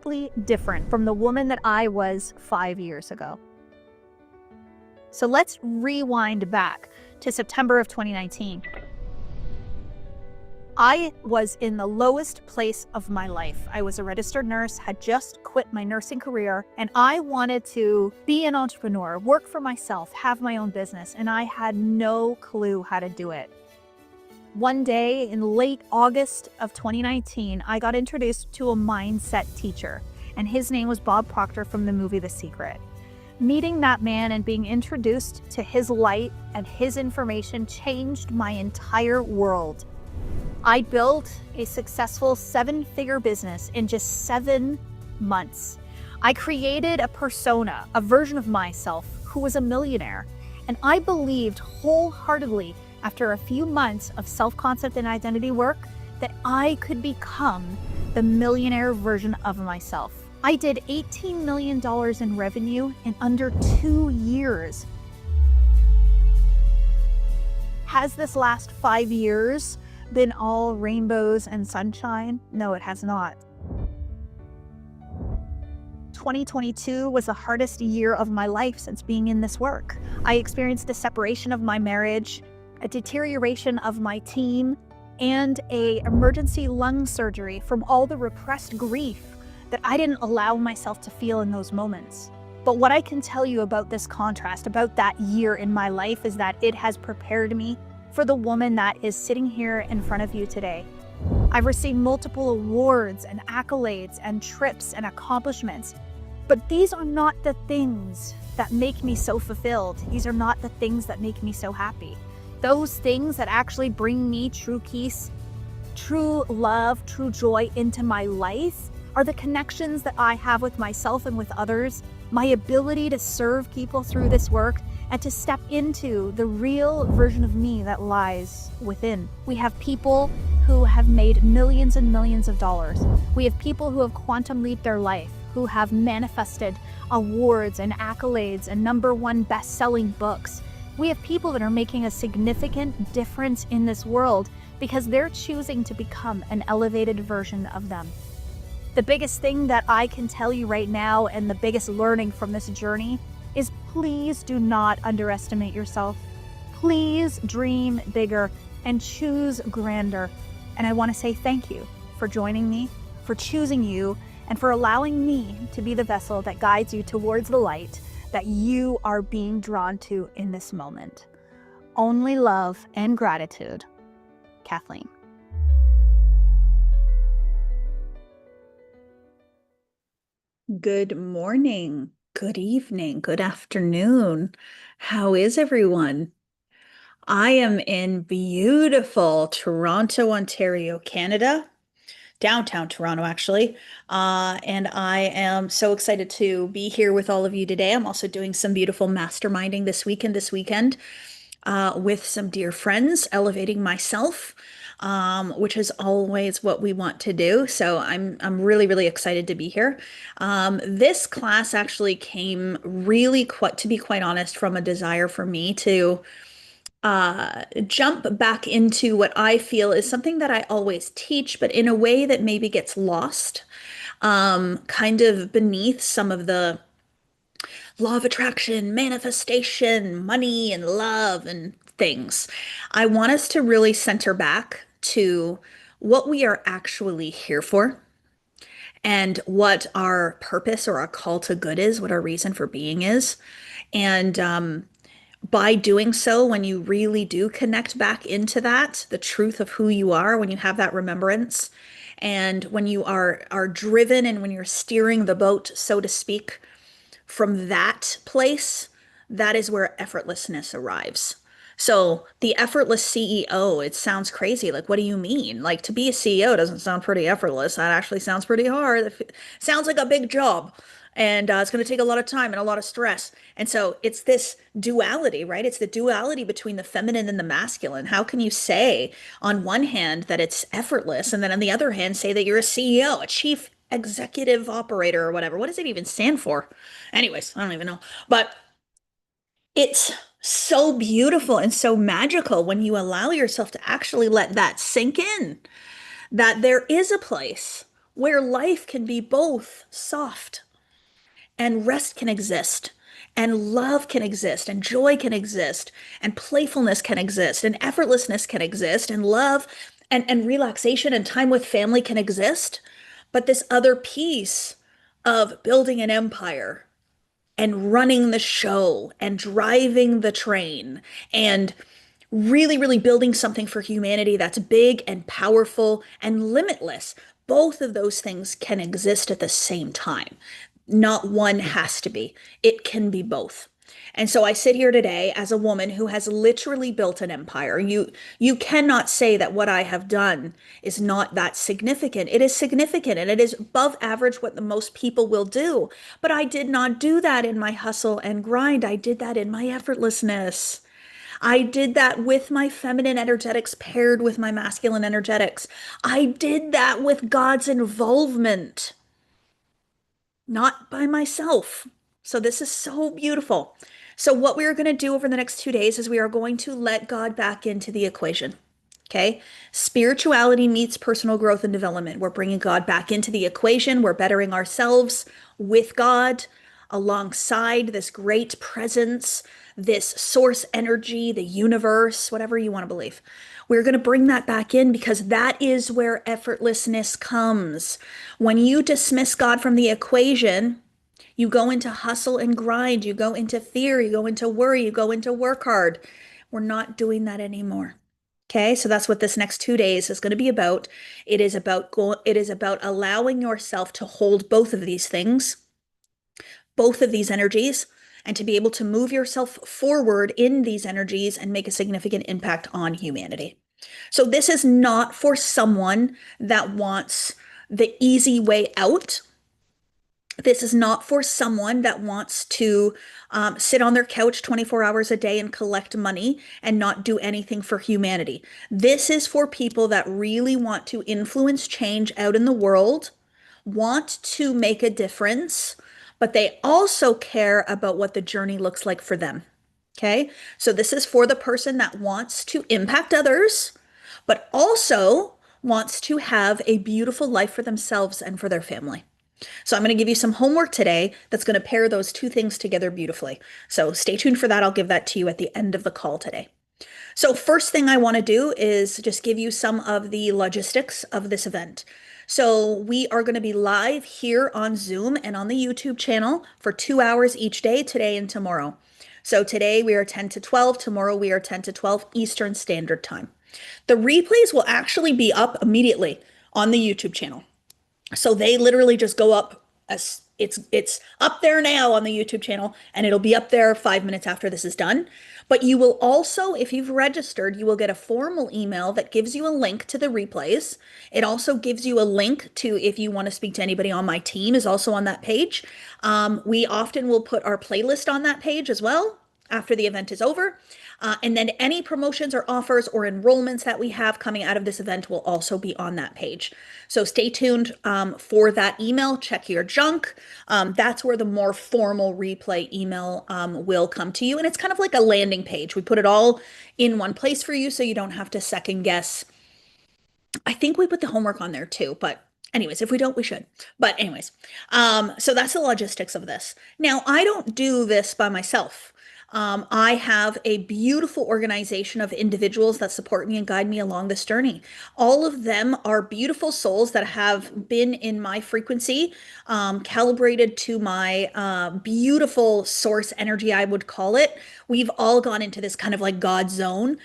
drastically different from the woman that I was 5 years ago. So let's rewind back to September of 2019. I was in the lowest place of my life. I was a registered nurse, had just quit my nursing career, and I wanted to be an entrepreneur, work for myself, have my own business, and I had no clue how to do it. One day in late August of 2019, I got introduced to a mindset teacher, and his name was Bob Proctor from the movie The Secret. Meeting that man and being introduced to his light and his information changed my entire world. I built a successful 7-figure business in just 7 months. I created a persona, a version of myself who was a millionaire. And I believed wholeheartedly after a few months of self-concept and identity work that I could become the millionaire version of myself. I did $18 million in revenue in under 2 years. Has this last 5 years been all rainbows and sunshine? No, it has not. 2022 was the hardest year of my life since being in this work. I experienced a separation of my marriage, a deterioration of my team, and an emergency lung surgery from all the repressed grief that I didn't allow myself to feel in those moments. But what I can tell you about this contrast, about that year in my life, is that it has prepared me for the woman that is sitting here in front of you today. I've received multiple awards and accolades and trips and accomplishments, but these are not the things that make me so fulfilled. These are not the things that make me so happy. Those things that actually bring me true peace, true love, true joy into my life are the connections that I have with myself and with others, my ability to serve people through this work, and to step into the real version of me that lies within. We have people who have made millions and millions of dollars. We have people who have quantum leaped their life, who have manifested awards and accolades and #1 best-selling books. We have people that are making a significant difference in this world because they're choosing to become an elevated version of them. The biggest thing that I can tell you right now, and the biggest learning from this journey, is please do not underestimate yourself. Please dream bigger and choose grander. And I want to say thank you for joining me, for choosing you, and for allowing me to be the vessel that guides you towards the light that you are being drawn to in this moment. Only love and gratitude, Kathleen. Good morning, good evening, good afternoon. How is everyone? I am in beautiful Toronto, Ontario, Canada, downtown Toronto, actually. And I am so excited to be here with all of you today. I'm also doing some beautiful masterminding this weekend, with some dear friends, elevating myself, which is always what we want to do. So I'm really excited to be here. This class actually came really, to be quite honest, from a desire for me to jump back into what I feel is something that I always teach, but in a way that maybe gets lost, kind of beneath some of the law of attraction, manifestation, money and love and things. I want us to really center back to what we are actually here for and what our purpose or our call to good is, what our reason for being is. And by doing so, when you really do connect back into that, the truth of who you are, when you have that remembrance, and when you are driven and when you're steering the boat, so to speak, from that place, that is where effortlessness arrives. So the effortless CEO, it sounds crazy. Like, what do you mean? Like, to be a CEO doesn't sound pretty effortless. That actually sounds pretty hard. It sounds like a big job. And it's going to take a lot of time and a lot of stress. And so it's this duality, right? It's the duality between the feminine and the masculine. How can you say on one hand that it's effortless and then on the other hand say that you're a CEO, a chief executive operator or whatever? What does it even stand for? Anyways, I don't even know. But it's so beautiful and so magical when you allow yourself to actually let that sink in, that there is a place where life can be both soft and rest can exist, and love can exist, and joy can exist, and playfulness can exist, and effortlessness can exist, and love and relaxation and time with family can exist. But this other piece of building an empire and running the show and driving the train and really, really building something for humanity that's big and powerful and limitless. Both of those things can exist at the same time. Not one has to be, it can be both. And so I sit here today as a woman who has literally built an empire. You cannot say that what I have done is not that significant. It is significant and it is above average what the most people will do. But I did not do that in my hustle and grind. I did that in my effortlessness. I did that with my feminine energetics paired with my masculine energetics. I did that with God's involvement, not by myself. So this is so beautiful. So what we are going to do over the next 2 days is we are going to let God back into the equation. Okay. Spirituality meets personal growth and development. We're bringing God back into the equation. We're bettering ourselves with God alongside this great presence, this source energy, the universe, whatever you want to believe. We're going to bring that back in because that is where effortlessness comes. When you dismiss God from the equation, you go into hustle and grind, you go into fear, you go into worry, you go into work hard. We're not doing that anymore. Okay, so that's what this next 2 days is going to be about. It is about allowing yourself to hold both of these things, both of these energies, and to be able to move yourself forward in these energies and make a significant impact on humanity. So this is not for someone that wants the easy way out. This is not for someone that wants to sit on their couch 24 hours a day and collect money and not do anything for humanity. This is for people that really want to influence change out in the world, want to make a difference, but they also care about what the journey looks like for them. Okay, so this is for the person that wants to impact others, but also wants to have a beautiful life for themselves and for their family. So I'm going to give you some homework today that's going to pair those two things together beautifully. So stay tuned for that. I'll give that to you at the end of the call today. So first thing I want to do is just give you some of the logistics of this event. So we are going to be live here on Zoom and on the YouTube channel for 2 hours each day, today and tomorrow. So today we are 10 to 12, tomorrow we are 10 to 12 Eastern Standard Time. The replays will actually be up immediately on the YouTube channel. So they literally just go up as it's up there now on the YouTube channel, and it'll be up there 5 minutes after this is done. But you will also, if you've registered, you will get a formal email that gives you a link to the replays. It also gives you a link to, if you want to speak to anybody on my team, is also on that page. We often will put our playlist on that page as well after the event is over. And then any promotions or offers or enrollments that we have coming out of this event will also be on that page. So stay tuned for that email. Check your junk. That's where the more formal replay email will come to you. And it's kind of like a landing page. We put it all in one place for you so you don't have to second guess. I think we put the homework on there too, but anyways, if we don't, we should. But anyways, so that's the logistics of this. Now, I don't do this by myself. I have a beautiful organization of individuals that support me and guide me along this journey. All of them are beautiful souls that have been in my frequency, calibrated to my beautiful source energy, I would call it. We've all gone into this kind of like God zone,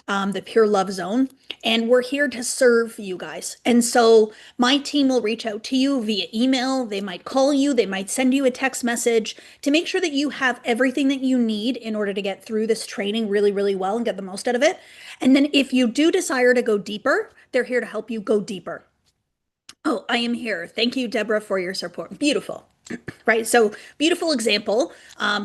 the pure love zone, and we're here to serve you guys. And so my team will reach out to you via email. They might call you, they might send you a text message to make sure that you have everything that you need in order to get through this training really, really well and get the most out of it. And then if you do desire to go deeper, they're here to help you go deeper. Oh, I am here. Thank you, Deborah, for your support. Beautiful. Right. So beautiful example.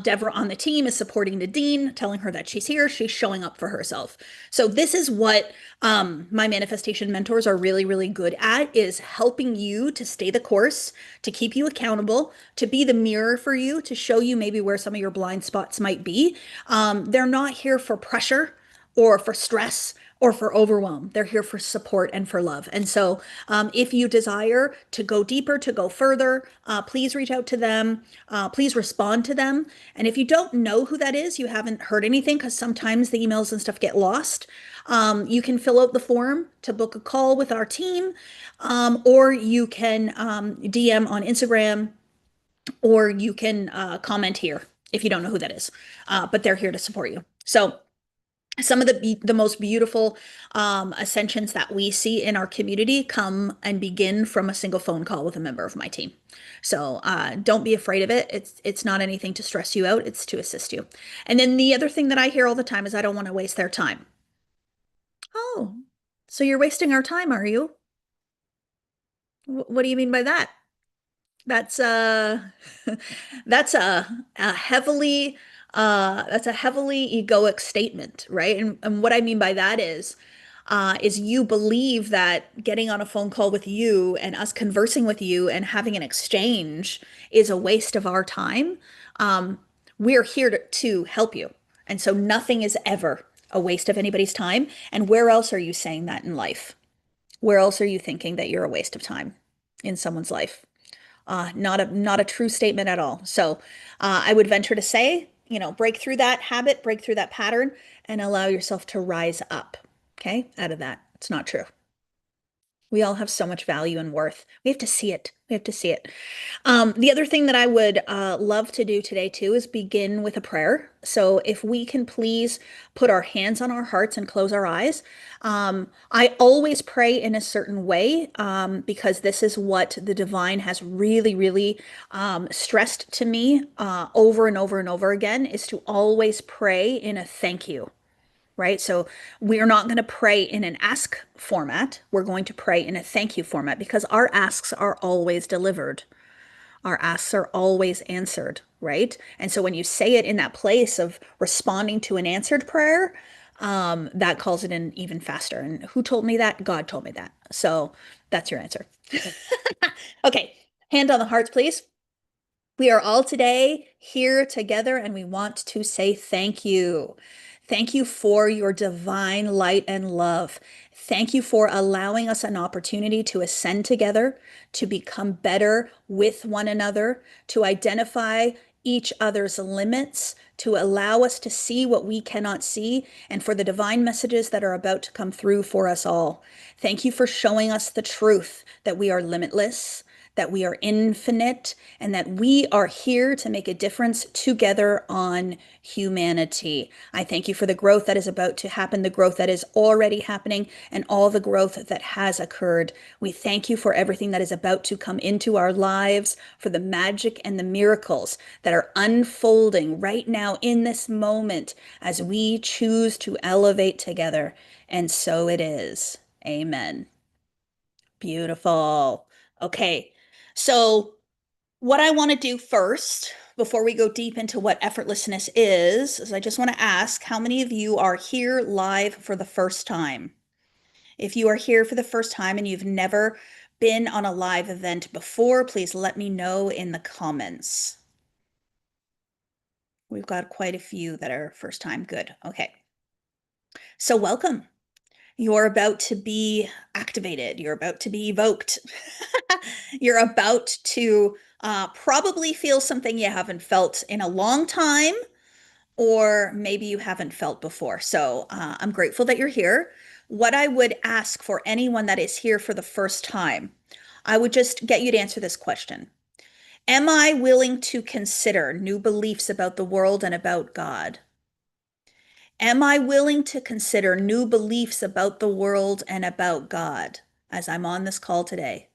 Deborah on the team is supporting Nadine, telling her that she's here. She's showing up for herself. So this is what my manifestation mentors are really, really good at, is helping you to stay the course, to keep you accountable, to be the mirror for you, to show you maybe where some of your blind spots might be. They're not here for pressure or for stress or for overwhelm. They're here for support and for love. And so, if you desire to go deeper, to go further, please reach out to them. Please respond to them. And if you don't know who that is, you haven't heard anything, because sometimes the emails and stuff get lost, you can fill out the form to book a call with our team, or you can DM on Instagram, or you can comment here if you don't know who that is. But they're here to support you. So, some of the most beautiful ascensions that we see in our community come and begin from a single phone call with a member of my team. So don't be afraid of it. It's not anything to stress you out. It's to assist you. And then the other thing that I hear all the time is, I don't want to waste their time. Oh, so you're wasting our time, are you? What do you mean by that? That's that's a heavily that's a heavily egoic statement, right? And what I mean by that is you believe that getting on a phone call with you and us conversing with you and having an exchange is a waste of our time. Um, we're here to help you. And so nothing is ever a waste of anybody's time. And where else are you saying that in life? Where else are you thinking that you're a waste of time in someone's life? Not a true statement at all. So I would venture to say, break through that habit, break through that pattern, and allow yourself to rise up, okay, out of that. It's not true. We all have so much value and worth. We have to see it. We have to see it. The other thing that I would love to do today too is begin with a prayer. So if we can please put our hands on our hearts and close our eyes. I always pray in a certain way, because this is what the divine has really, really stressed to me over and over and over again, is to always pray in a thank you. Right? So we are not going to pray in an ask format. We're going to pray in a thank you format, because our asks are always delivered. Our asks are always answered, right? And so when you say it in that place of responding to an answered prayer, that calls it in even faster. And who told me that? God told me that. So that's your answer. Okay, hand on the hearts, please. We are all today here together, and we want to say thank you. Thank you for your divine light and love. Thank you for allowing us an opportunity to ascend together, to become better with one another, to identify each other's limits, to allow us to see what we cannot see, and for the divine messages that are about to come through for us all. Thank you for showing us the truth that we are limitless, that we are infinite, and that we are here to make a difference together on humanity. I thank you for the growth that is about to happen, the growth that is already happening, and all the growth that has occurred. We thank you for everything that is about to come into our lives, for the magic and the miracles that are unfolding right now in this moment as we choose to elevate together. And so it is. Amen. Beautiful. Okay. So, what I want to do first, before we go deep into what effortlessness is I just want to ask, how many of you are here live for the first time? If you are here for the first time and you've never been on a live event before, please let me know in the comments. We've got quite a few that are first time. Good. Okay. So, welcome. You're about to be activated. You're about to be evoked. You're about to probably feel something you haven't felt in a long time, or maybe you haven't felt before. So I'm grateful that you're here. What I would ask for anyone that is here for the first time, I would just get you to answer this question. Am I willing to consider new beliefs about the world and about God? Am I willing to consider new beliefs about the world and about God as I'm on this call today?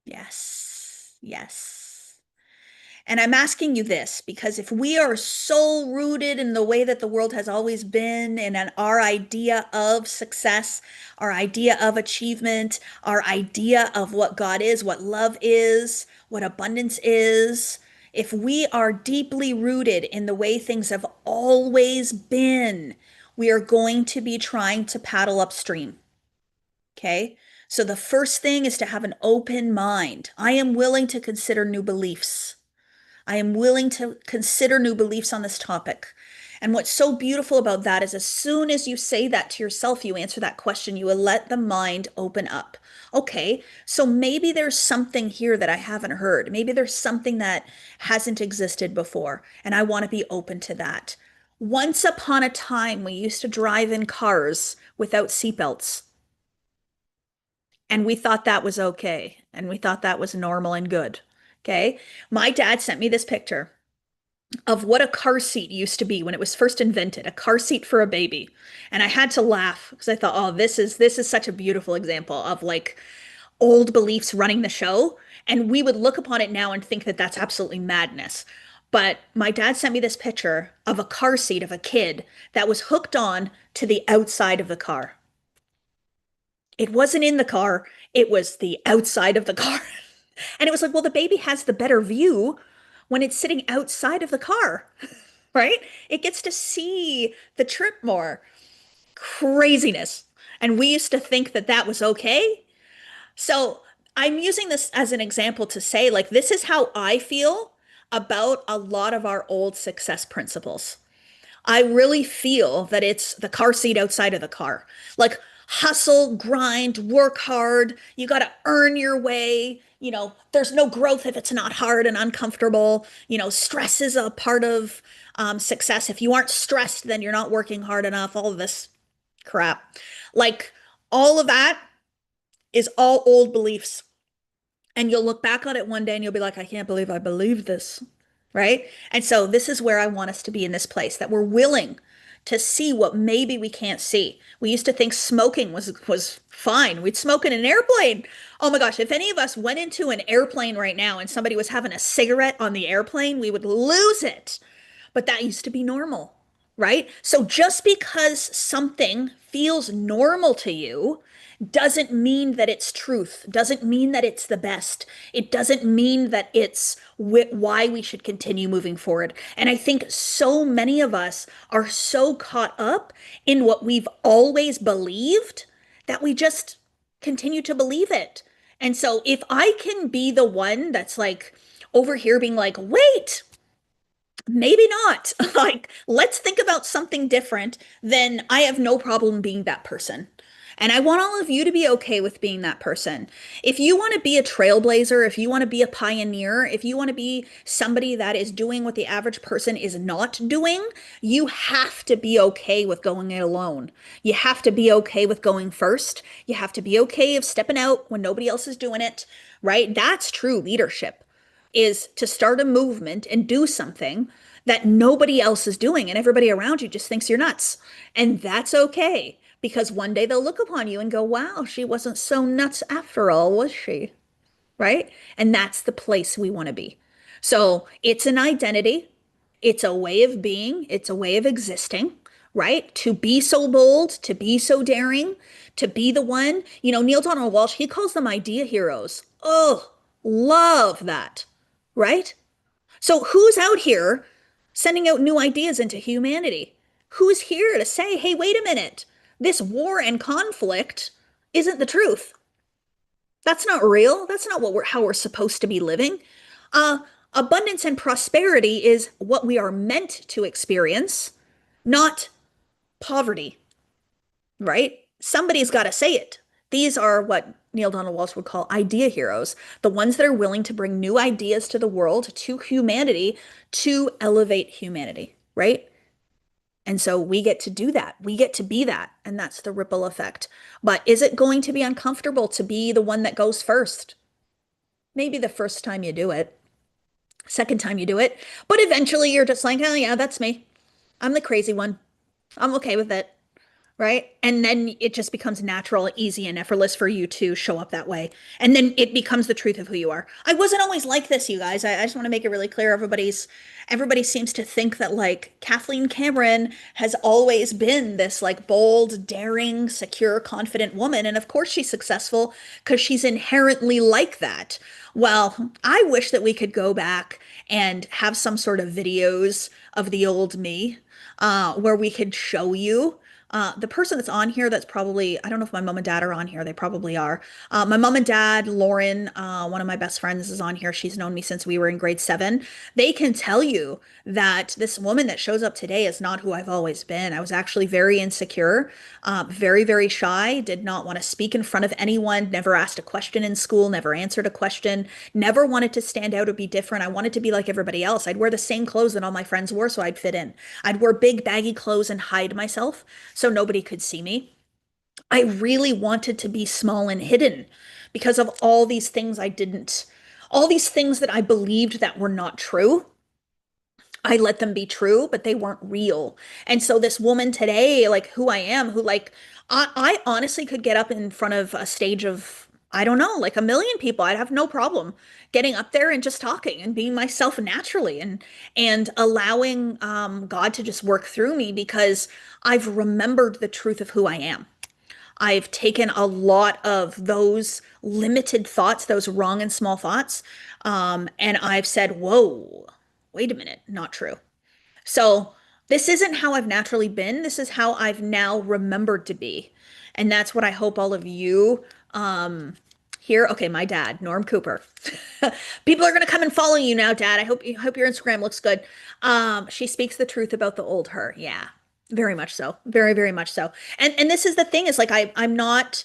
Yes, yes. And I'm asking you this because if we are so rooted in the way that the world has always been, and in our idea of success, our idea of achievement, our idea of what God is, what love is, what abundance is, if we are deeply rooted in the way things have always been, we are going to be trying to paddle upstream. Okay? So the first thing is to have an open mind. I am willing to consider new beliefs. I am willing to consider new beliefs on this topic. And what's so beautiful about that is as soon as you say that to yourself, you answer that question, you will let the mind open up. Okay, so maybe there's something here that I haven't heard. Maybe there's something that hasn't existed before, and I want to be open to that. Once upon a time, we used to drive in cars without seatbelts, and we thought that was okay, and we thought that was normal and good. Okay, my dad sent me this picture of what a car seat used to be when it was first invented, a car seat for a baby. And I had to laugh because I thought, oh, this is such a beautiful example of like old beliefs running the show. And we would look upon it now and think that that's absolutely madness. But my dad sent me this picture of a car seat of a kid that was hooked on to the outside of the car. It wasn't in the car, it was the outside of the car. And it was like, well, the baby has the better view when it's sitting outside of the car, right? It gets to see the trip more. Craziness. And we used to think that that was okay. So I'm using this as an example to say, like, this is how I feel about a lot of our old success principles. I really feel that it's the car seat outside of the car. Like hustle, grind, work hard. You got to earn your way. There's no growth if it's not hard and uncomfortable. Stress is a part of success. If you aren't stressed, then you're not working hard enough. All of this crap. Like all of that is all old beliefs. And you'll look back on it one day and you'll be like, I can't believe I believed this. Right? And so this is where I want us to be in this place that we're willing to see what maybe we can't see. We used to think smoking was fine. We'd smoke in an airplane. Oh my gosh, if any of us went into an airplane right now and somebody was having a cigarette on the airplane, we would lose it. But that used to be normal, right? So just because something feels normal to you doesn't mean that it's truth, doesn't mean that it's the best. It doesn't mean that it's why we should continue moving forward. And I think so many of us are so caught up in what we've always believed that we just continue to believe it. And so if I can be the one that's like over here being like, wait, maybe not. Like, let's think about something different, then I have no problem being that person. And I want all of you to be okay with being that person. If you want to be a trailblazer, if you want to be a pioneer, if you want to be somebody that is doing what the average person is not doing, you have to be okay with going it alone. You have to be okay with going first. You have to be okay of stepping out when nobody else is doing it, right? That's true leadership, is to start a movement and do something that nobody else is doing and everybody around you just thinks you're nuts. And that's okay because one day they'll look upon you and go, wow, she wasn't so nuts after all, was she? Right? And that's the place we want to be. So it's an identity, it's a way of being, it's a way of existing, right? To be so bold, to be so daring, to be the one. Neil Donald Walsh, he calls them idea heroes. Oh, love that, right? So who's out here sending out new ideas into humanity? Who's here to say, hey, wait a minute, this war and conflict isn't the truth. That's not real. That's not how we're supposed to be living. Abundance and prosperity is what we are meant to experience, not poverty, right? Somebody's got to say it. These are what Neil Donald Walsh would call idea heroes, the ones that are willing to bring new ideas to the world, to humanity, to elevate humanity, right? And so we get to do that. We get to be that. And that's the ripple effect. But is it going to be uncomfortable to be the one that goes first? Maybe the first time you do it, second time you do it, but eventually you're just like, oh yeah, that's me. I'm the crazy one. I'm okay with it. Right? And then it just becomes natural, easy, and effortless for you to show up that way. And then it becomes the truth of who you are. I wasn't always like this, you guys. I just want to make it really clear. Everybody seems to think that like Kathleen Cameron has always been this like bold, daring, secure, confident woman. And of course she's successful because she's inherently like that. Well, I wish that we could go back and have some sort of videos of the old me, where we could show you The person that's on here, that's probably, I don't know if my mom and dad are on here. They probably are. My mom and dad, Lauren, one of my best friends, is on here. She's known me since we were in grade 7. They can tell you that this woman that shows up today is not who I've always been. I was actually very insecure, very, very shy, did not want to speak in front of anyone, never asked a question in school, never answered a question, never wanted to stand out or be different. I wanted to be like everybody else. I'd wear the same clothes that all my friends wore so I'd fit in. I'd wear big baggy clothes and hide myself so nobody could see me. I really wanted to be small and hidden because of all these things I didn't, all these things that I believed that were not true. I let them be true, but they weren't real. And so this woman today, like who I am, who like I honestly could get up in front of a stage of, I don't know, like a million people. I'd have no problem getting up there and just talking and being myself naturally and allowing God to just work through me because I've remembered the truth of who I am. I've taken a lot of those limited thoughts, those wrong and small thoughts, and I've said, whoa, wait a minute, not true. So this isn't how I've naturally been. This is how I've now remembered to be. And that's what I hope all of you here. Okay, my dad, Norm Cooper. People are gonna come and follow you now, Dad. I hope your Instagram looks good. She speaks the truth about the old her. Yeah, very much so. Very, very much so. And this is the thing, is like I'm not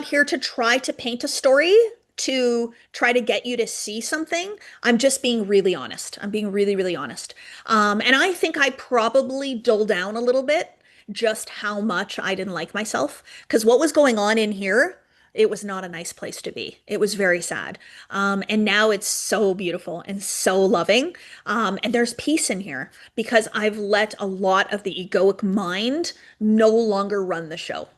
here to try to paint a story to try to get you to see something. I'm just being really honest. I'm being really, really honest. And I think I probably dull down a little bit just how much I didn't like myself. Because what was going on in here, it was not a nice place to be. It was very sad. And now it's so beautiful and so loving. And there's peace in here because I've let a lot of the egoic mind no longer run the show.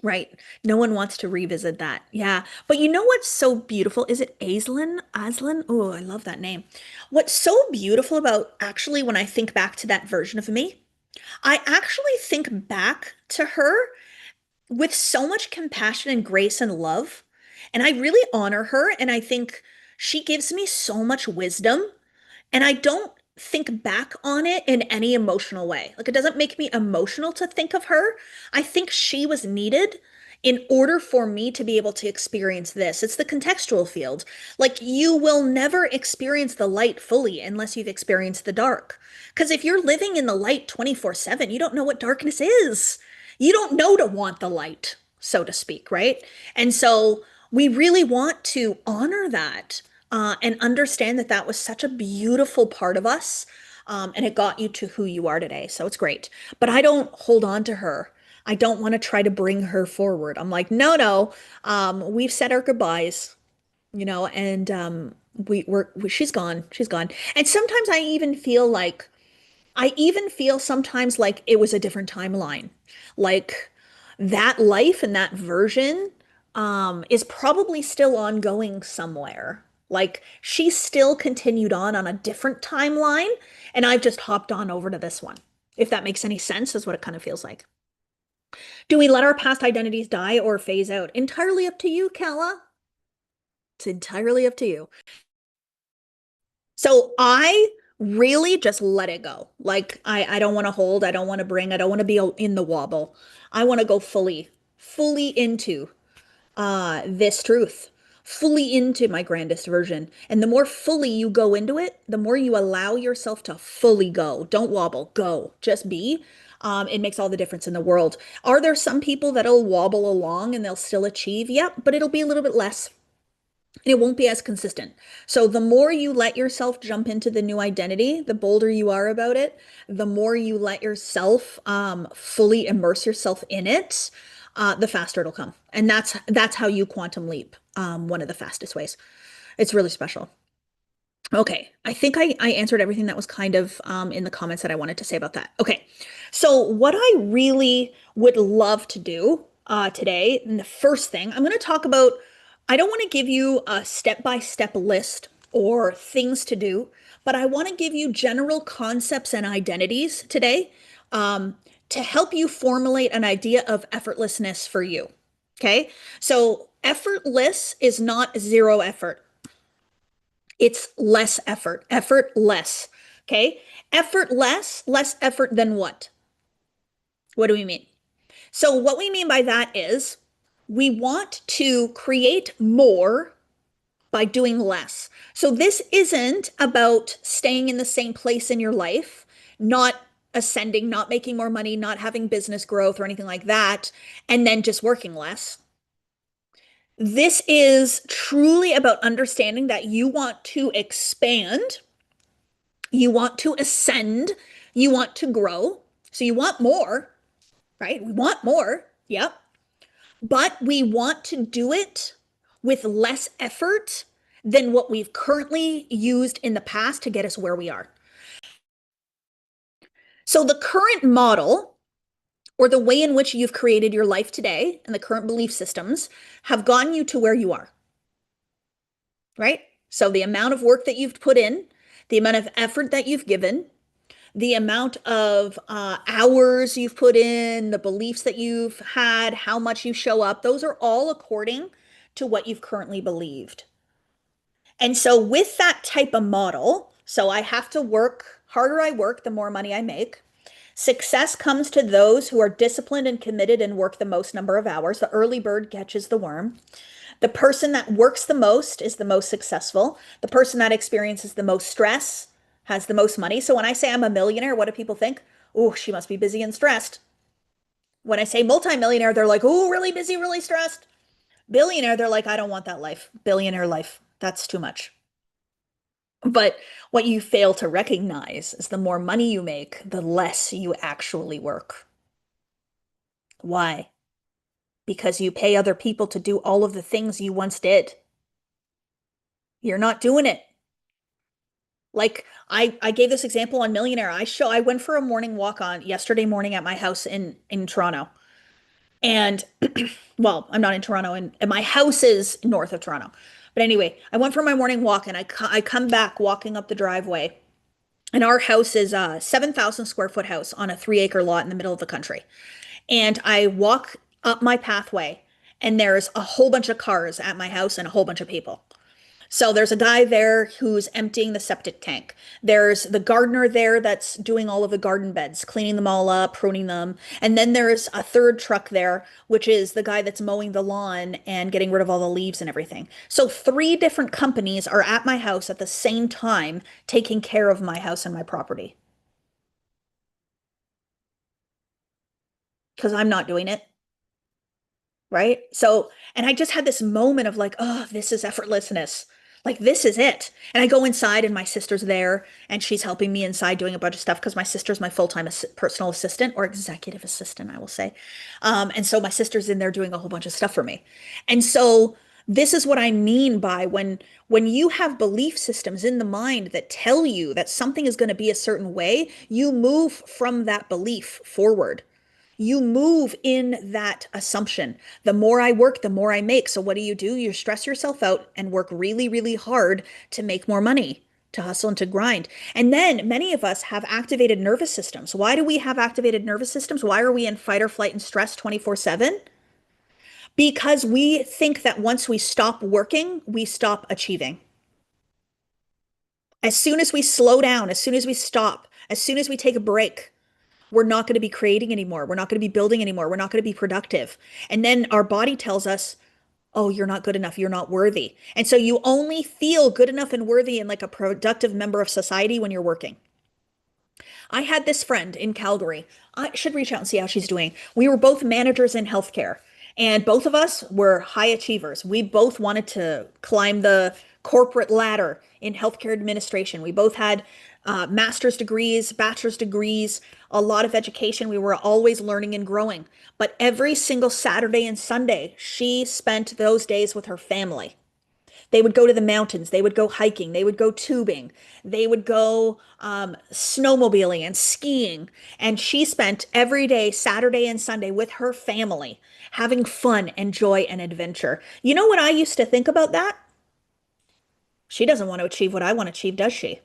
Right. No one wants to revisit that. Yeah. But you know what's so beautiful? Is it Aislinn? Aslan? Oh, I love that name. What's so beautiful about actually when I think back to that version of me, I actually think back to her with so much compassion and grace and love. And I really honor her. And I think she gives me so much wisdom. And I don't think back on it in any emotional way. Like it doesn't make me emotional to think of her. I think she was needed in order for me to be able to experience this. It's the contextual field. Like you will never experience the light fully unless you've experienced the dark. Because if you're living in the light 24/7, you don't know what darkness is. You don't know to want the light, so to speak, right? And so we really want to honor that and understand that that was such a beautiful part of us. And it got you to who you are today. So it's great. But I don't hold on to her. I don't want to try to bring her forward. I'm like, no, no. We've said our goodbyes, and she's gone. She's gone. And sometimes I even feel sometimes like it was a different timeline. Like that life and that version is probably still ongoing somewhere. Like she still continued on a different timeline, and I've just hopped on over to this one. If that makes any sense, is what it kind of feels like. Do we let our past identities die or phase out? Entirely up to you, Kella. It's entirely up to you. So I really just let it go. Like I don't want to hold, I don't want to bring, I don't want to be in the wobble. I want to go fully into this truth, fully into my grandest version. And the more fully you go into it, the more you allow yourself to fully go. Don't wobble, go, just be. It makes all the difference in the world. Are there some people that'll wobble along and they'll still achieve? Yep, but it'll be a little bit less. It won't be as consistent. So the more you let yourself jump into the new identity, the bolder you are about it, the more you let yourself fully immerse yourself in it, the faster it'll come. And that's how you quantum leap. One of the fastest ways. It's really special. Okay, I think I answered everything that was kind of in the comments that I wanted to say about that. Okay, so what I really would love to do today, and the first thing I'm going to talk about, I don't want to give you a step-by-step list or things to do, but I want to give you general concepts and identities today to help you formulate an idea of effortlessness for you. Okay, so effortless is not zero effort. It's less effort, effort less. Okay. Effort less, less effort than what? What do we mean? So, what we mean by that is we want to create more by doing less. So, this isn't about staying in the same place in your life, not ascending, not making more money, not having business growth or anything like that, and then just working less. This is truly about understanding that you want to expand, you want to ascend, you want to grow. So, you want more, right? We want more. Yep. But we want to do it with less effort than what we've currently used in the past to get us where we are. So the current model or the way in which you've created your life today and the current belief systems have gotten you to where you are, right? So the amount of work that you've put in, the amount of effort that you've given, the amount of hours you've put in, the beliefs that you've had, how much you show up, those are all according to what you've currently believed. And so, with that type of model, so I have to work harder I work, the more money I make. Success comes to those who are disciplined and committed and work the most number of hours. The early bird catches the worm. The person that works the most is the most successful. The person that experiences the most stress has the most money. So when I say I'm a millionaire, what do people think? Oh, she must be busy and stressed. When I say multimillionaire, they're like, oh, really busy, really stressed. Billionaire, they're like, I don't want that life. Billionaire life. That's too much. But what you fail to recognize is the more money you make, the less you actually work. Why? Because you pay other people to do all of the things you once did. You're not doing it. Like I gave this example on Millionaire. I went for a morning walk on yesterday morning at my house in Toronto. And well, I'm not in Toronto and my house is north of Toronto. But anyway, I went for my morning walk and I come back walking up the driveway. And our house is a 7,000 square foot house on a 3 acre lot in the middle of the country. And I walk up my pathway and there's a whole bunch of cars at my house and a whole bunch of people. So there's a guy there who's emptying the septic tank. There's the gardener there that's doing all of the garden beds, cleaning them all up, pruning them. And then there's a third truck there, which is the guy that's mowing the lawn and getting rid of all the leaves and everything. So three different companies are at my house at the same time taking care of my house and my property because I'm not doing it. Right? So, and I just had this moment of like, oh, this is effortlessness. Like, this is it. And I go inside, and my sister's there, and she's helping me inside doing a bunch of stuff because my sister's my full-time personal assistant or executive assistant, I will say. And so my sister's in there doing a whole bunch of stuff for me. And so this is what I mean by when you have belief systems in the mind that tell you that something is going to be a certain way, you move from that belief forward. You move in that assumption. The more I work, the more I make. So what do? You stress yourself out and work really, really hard to make more money, to hustle and to grind. And then many of us have activated nervous systems. Why do we have activated nervous systems? Why are we in fight or flight and stress 24/7? Because we think that once we stop working, we stop achieving. As soon as we slow down, as soon as we stop, as soon as we take a break, we're not going to be creating anymore. We're not going to be building anymore. We're not going to be productive. And then our body tells us, oh, you're not good enough. You're not worthy. And so you only feel good enough and worthy and like a productive member of society when you're working. I had this friend in Calgary. I should reach out and see how she's doing. We were both managers in healthcare, and both of us were high achievers. We both wanted to climb the corporate ladder in healthcare administration. We both had master's degrees, bachelor's degrees, a lot of education. We were always learning and growing. But every single Saturday and Sunday, she spent those days with her family. They would go to the mountains, they would go hiking, they would go tubing, they would go snowmobiling and skiing. And she spent every day, Saturday and Sunday, with her family, having fun and joy and adventure. You know what I used to think about that? She doesn't want to achieve what I want to achieve, does she?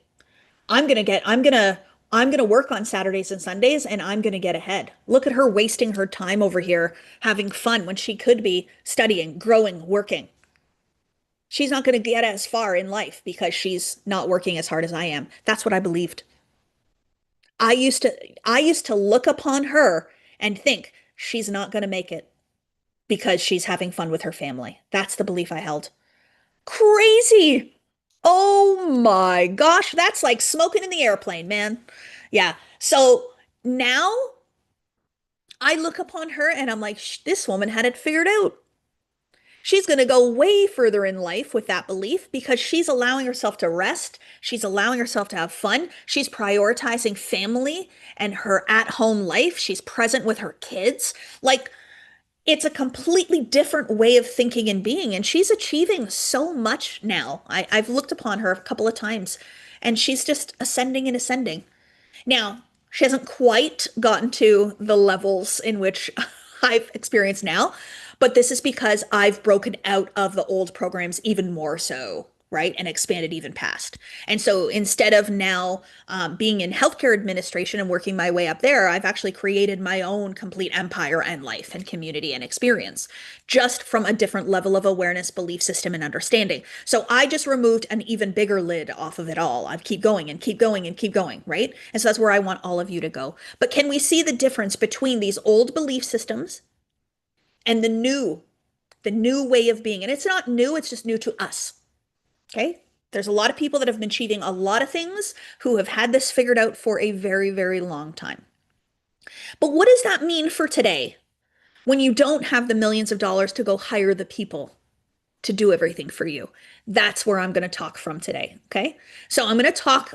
I'm gonna work on Saturdays and Sundays and I'm gonna get ahead. Look at her wasting her time over here having fun when she could be studying, growing, working. She's not going to get as far in life because she's not working as hard as I am. That's what I believed. I used to look upon her and think she's not going to make it because she's having fun with her family. That's the belief I held. Crazy. Oh my gosh, that's like smoking in the airplane, man. Yeah. So now I look upon her and I'm like, this woman had it figured out. She's going to go way further in life with that belief because she's allowing herself to rest. She's allowing herself to have fun. She's prioritizing family and her at-home life. She's present with her kids. Like, it's a completely different way of thinking and being, and she's achieving so much now. I've looked upon her a couple of times, and she's just ascending and ascending. Now, she hasn't quite gotten to the levels in which I've experienced now, but this is because I've broken out of the old programs even more so, right? And expanded even past. And so instead of now being in healthcare administration and working my way up there, I've actually created my own complete empire and life and community and experience just from a different level of awareness, belief system, and understanding. So I just removed an even bigger lid off of it all. I keep going and keep going and keep going, right? And so that's where I want all of you to go. But can we see the difference between these old belief systems and the new way of being? And it's not new, it's just new to us. Okay? There's a lot of people that have been achieving a lot of things who have had this figured out for a very, very long time. But what does that mean for today when you don't have the millions of dollars to go hire the people to do everything for you? That's where I'm going to talk from today. Okay. So I'm going to talk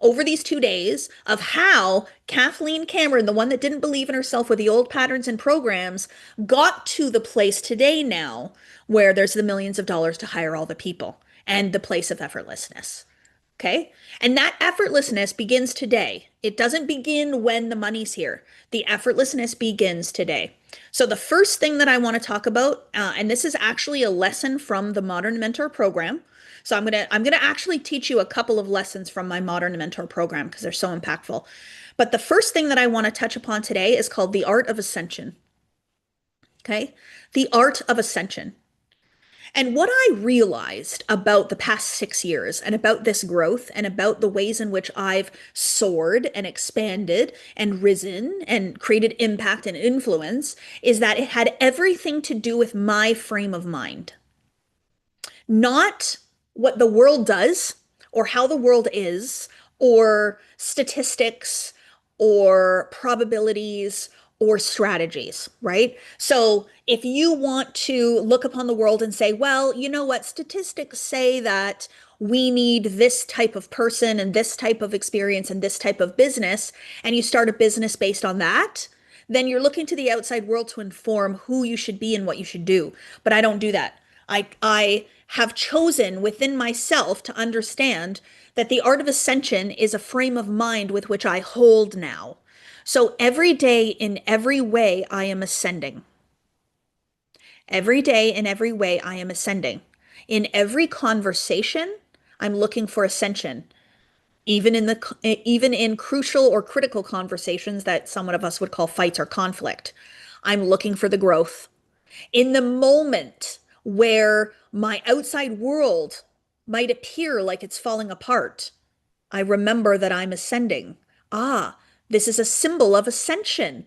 over these 2 days of how Kathleen Cameron, the one that didn't believe in herself with the old patterns and programs, got to the place today now where there's the millions of dollars to hire all the people and the place of effortlessness. Okay. And that effortlessness begins today. It doesn't begin when the money's here. The effortlessness begins today. So the first thing that I want to talk about, and this is actually a lesson from the Modern Mentor program. So I'm gonna actually teach you a couple of lessons from my Modern Mentor program because they're so impactful. But the first thing that I want to touch upon today is called the art of ascension. Okay. The art of ascension. And what I realized about the past 6 years and about this growth and about the ways in which I've soared and expanded and risen and created impact and influence is that it had everything to do with my frame of mind, not what the world does or how the world is or statistics or probabilities or strategies, right? So if you want to look upon the world and say, well, you know what, statistics say that we need this type of person and this type of experience and this type of business, and you start a business based on that, then you're looking to the outside world to inform who you should be and what you should do. But I don't do that. I have chosen within myself to understand that the art of ascension is a frame of mind with which I hold now. So every day in every way, I am ascending. Every day in every way, I am ascending. In every conversation, I'm looking for ascension. Even in crucial or critical conversations that some of us would call fights or conflict, I'm looking for the growth. In the moment where my outside world might appear like it's falling apart, I remember that I'm ascending. Ah, this is a symbol of ascension.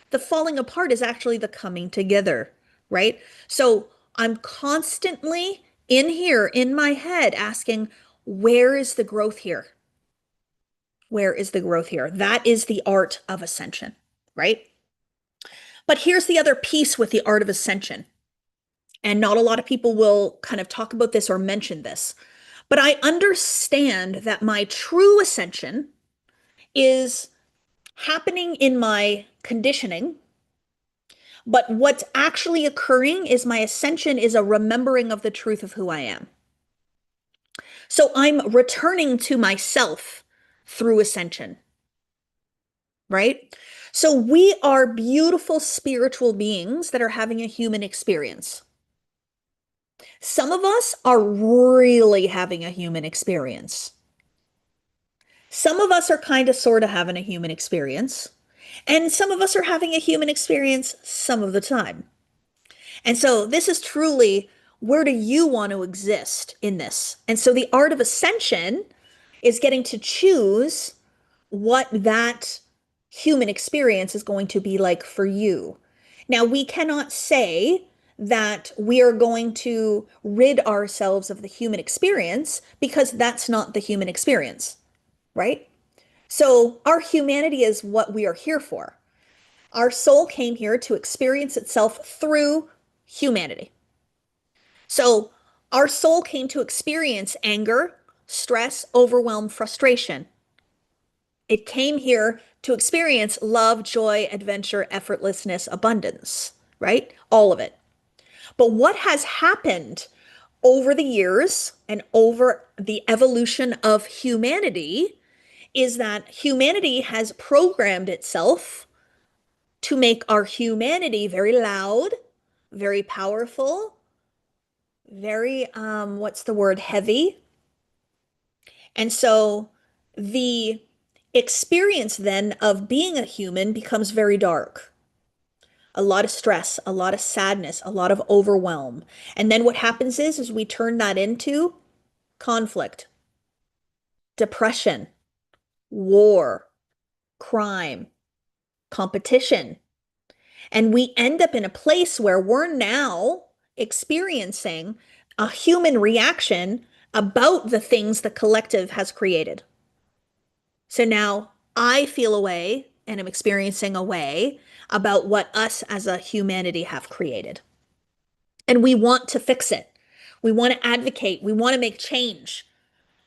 The falling apart is actually the coming together, right? So I'm constantly in here in my head asking, where is the growth here? Where is the growth here? That is the art of ascension, right? But here's the other piece with the art of ascension. And not a lot of people will kind of talk about this or mention this. But I understand that my true ascension is happening in my conditioning. But what's actually occurring is my ascension is a remembering of the truth of who I am. So I'm returning to myself through ascension, right? So we are beautiful spiritual beings that are having a human experience. Some of us are really having a human experience. Some of us are kind of sort of having a human experience. And some of us are having a human experience some of the time. And so this is truly, where do you want to exist in this? And so the art of ascension is getting to choose what that human experience is going to be like for you. Now, we cannot say that we are going to rid ourselves of the human experience because that's not the human experience, right? So, our humanity is what we are here for. Our soul came here to experience itself through humanity. So, our soul came to experience anger, stress, overwhelm, frustration. It came here to experience love, joy, adventure, effortlessness, abundance, right? All of it. But what has happened over the years and over the evolution of humanity is that humanity has programmed itself to make our humanity very loud, very powerful, very, what's the word, heavy. And so the experience then of being a human becomes very dark. A lot of stress, a lot of sadness, a lot of overwhelm. And then what happens is we turn that into conflict, depression, war, crime, competition. And we end up in a place where we're now experiencing a human reaction about the things the collective has created. So now I feel a way and am experiencing a way about what us as a humanity have created. And we want to fix it. We want to advocate. We want to make change.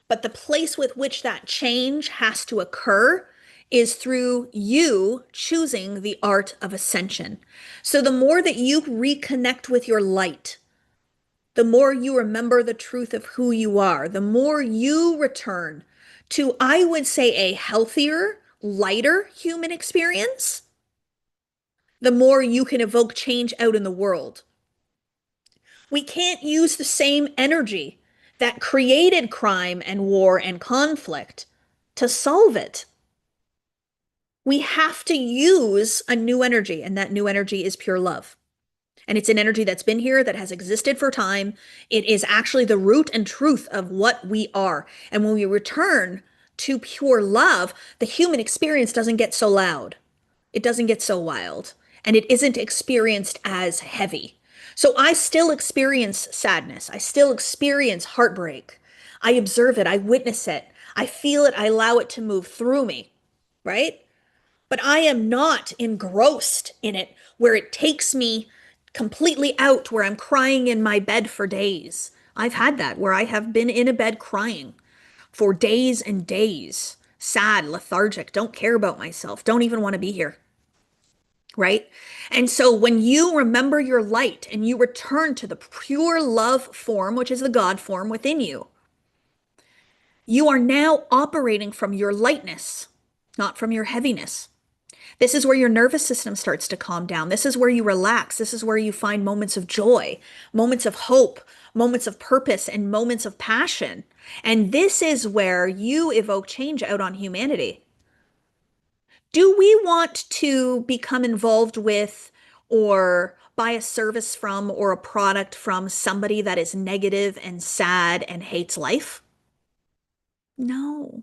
But the place with which that change has to occur is through you choosing the art of ascension. So the more that you reconnect with your light, the more you remember the truth of who you are, the more you return to, I would say, a healthier, lighter human experience, the more you can evoke change out in the world. We can't use the same energy that created crime and war and conflict to solve it. We have to use a new energy, and that new energy is pure love. And it's an energy that's been here, that has existed for time. It is actually the root and truth of what we are. And when we return to pure love, the human experience doesn't get so loud. It doesn't get so wild. And it isn't experienced as heavy. So I still experience sadness. I still experience heartbreak. I observe it. I witness it. I feel it. I allow it to move through me, right? But I am not engrossed in it where it takes me completely out, where I'm crying in my bed for days. I've had that where I have been in a bed crying for days and days, sad, lethargic, don't care about myself, don't even want to be here. Right? And so when you remember your light and you return to the pure love form, which is the God form within you, you are now operating from your lightness, not from your heaviness. This is where your nervous system starts to calm down. This is where you relax. This is where you find moments of joy, moments of hope, moments of purpose, and moments of passion. And this is where you evoke change out on humanity. Do we want to become involved with or buy a service from or a product from somebody that is negative and sad and hates life? No.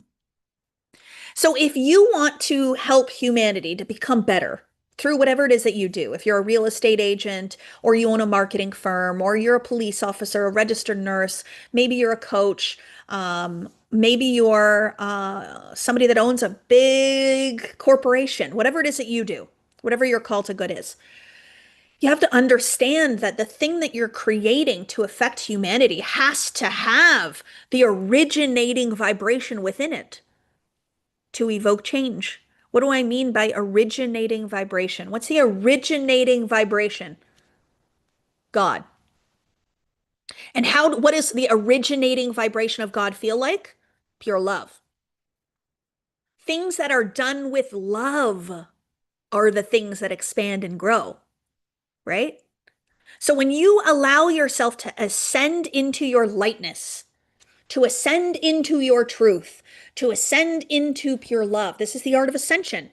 So if you want to help humanity to become better through whatever it is that you do, if you're a real estate agent or you own a marketing firm or you're a police officer, a registered nurse, maybe you're a coach, maybe you're somebody that owns a big corporation, whatever it is that you do, whatever your call to good is. You have to understand that the thing that you're creating to affect humanity has to have the originating vibration within it to evoke change. What do I mean by originating vibration? What's the originating vibration? God. And what does the originating vibration of God feel like? Pure love. Things that are done with love are the things that expand and grow, right? So when you allow yourself to ascend into your lightness, to ascend into your truth, to ascend into pure love, this is the art of ascension.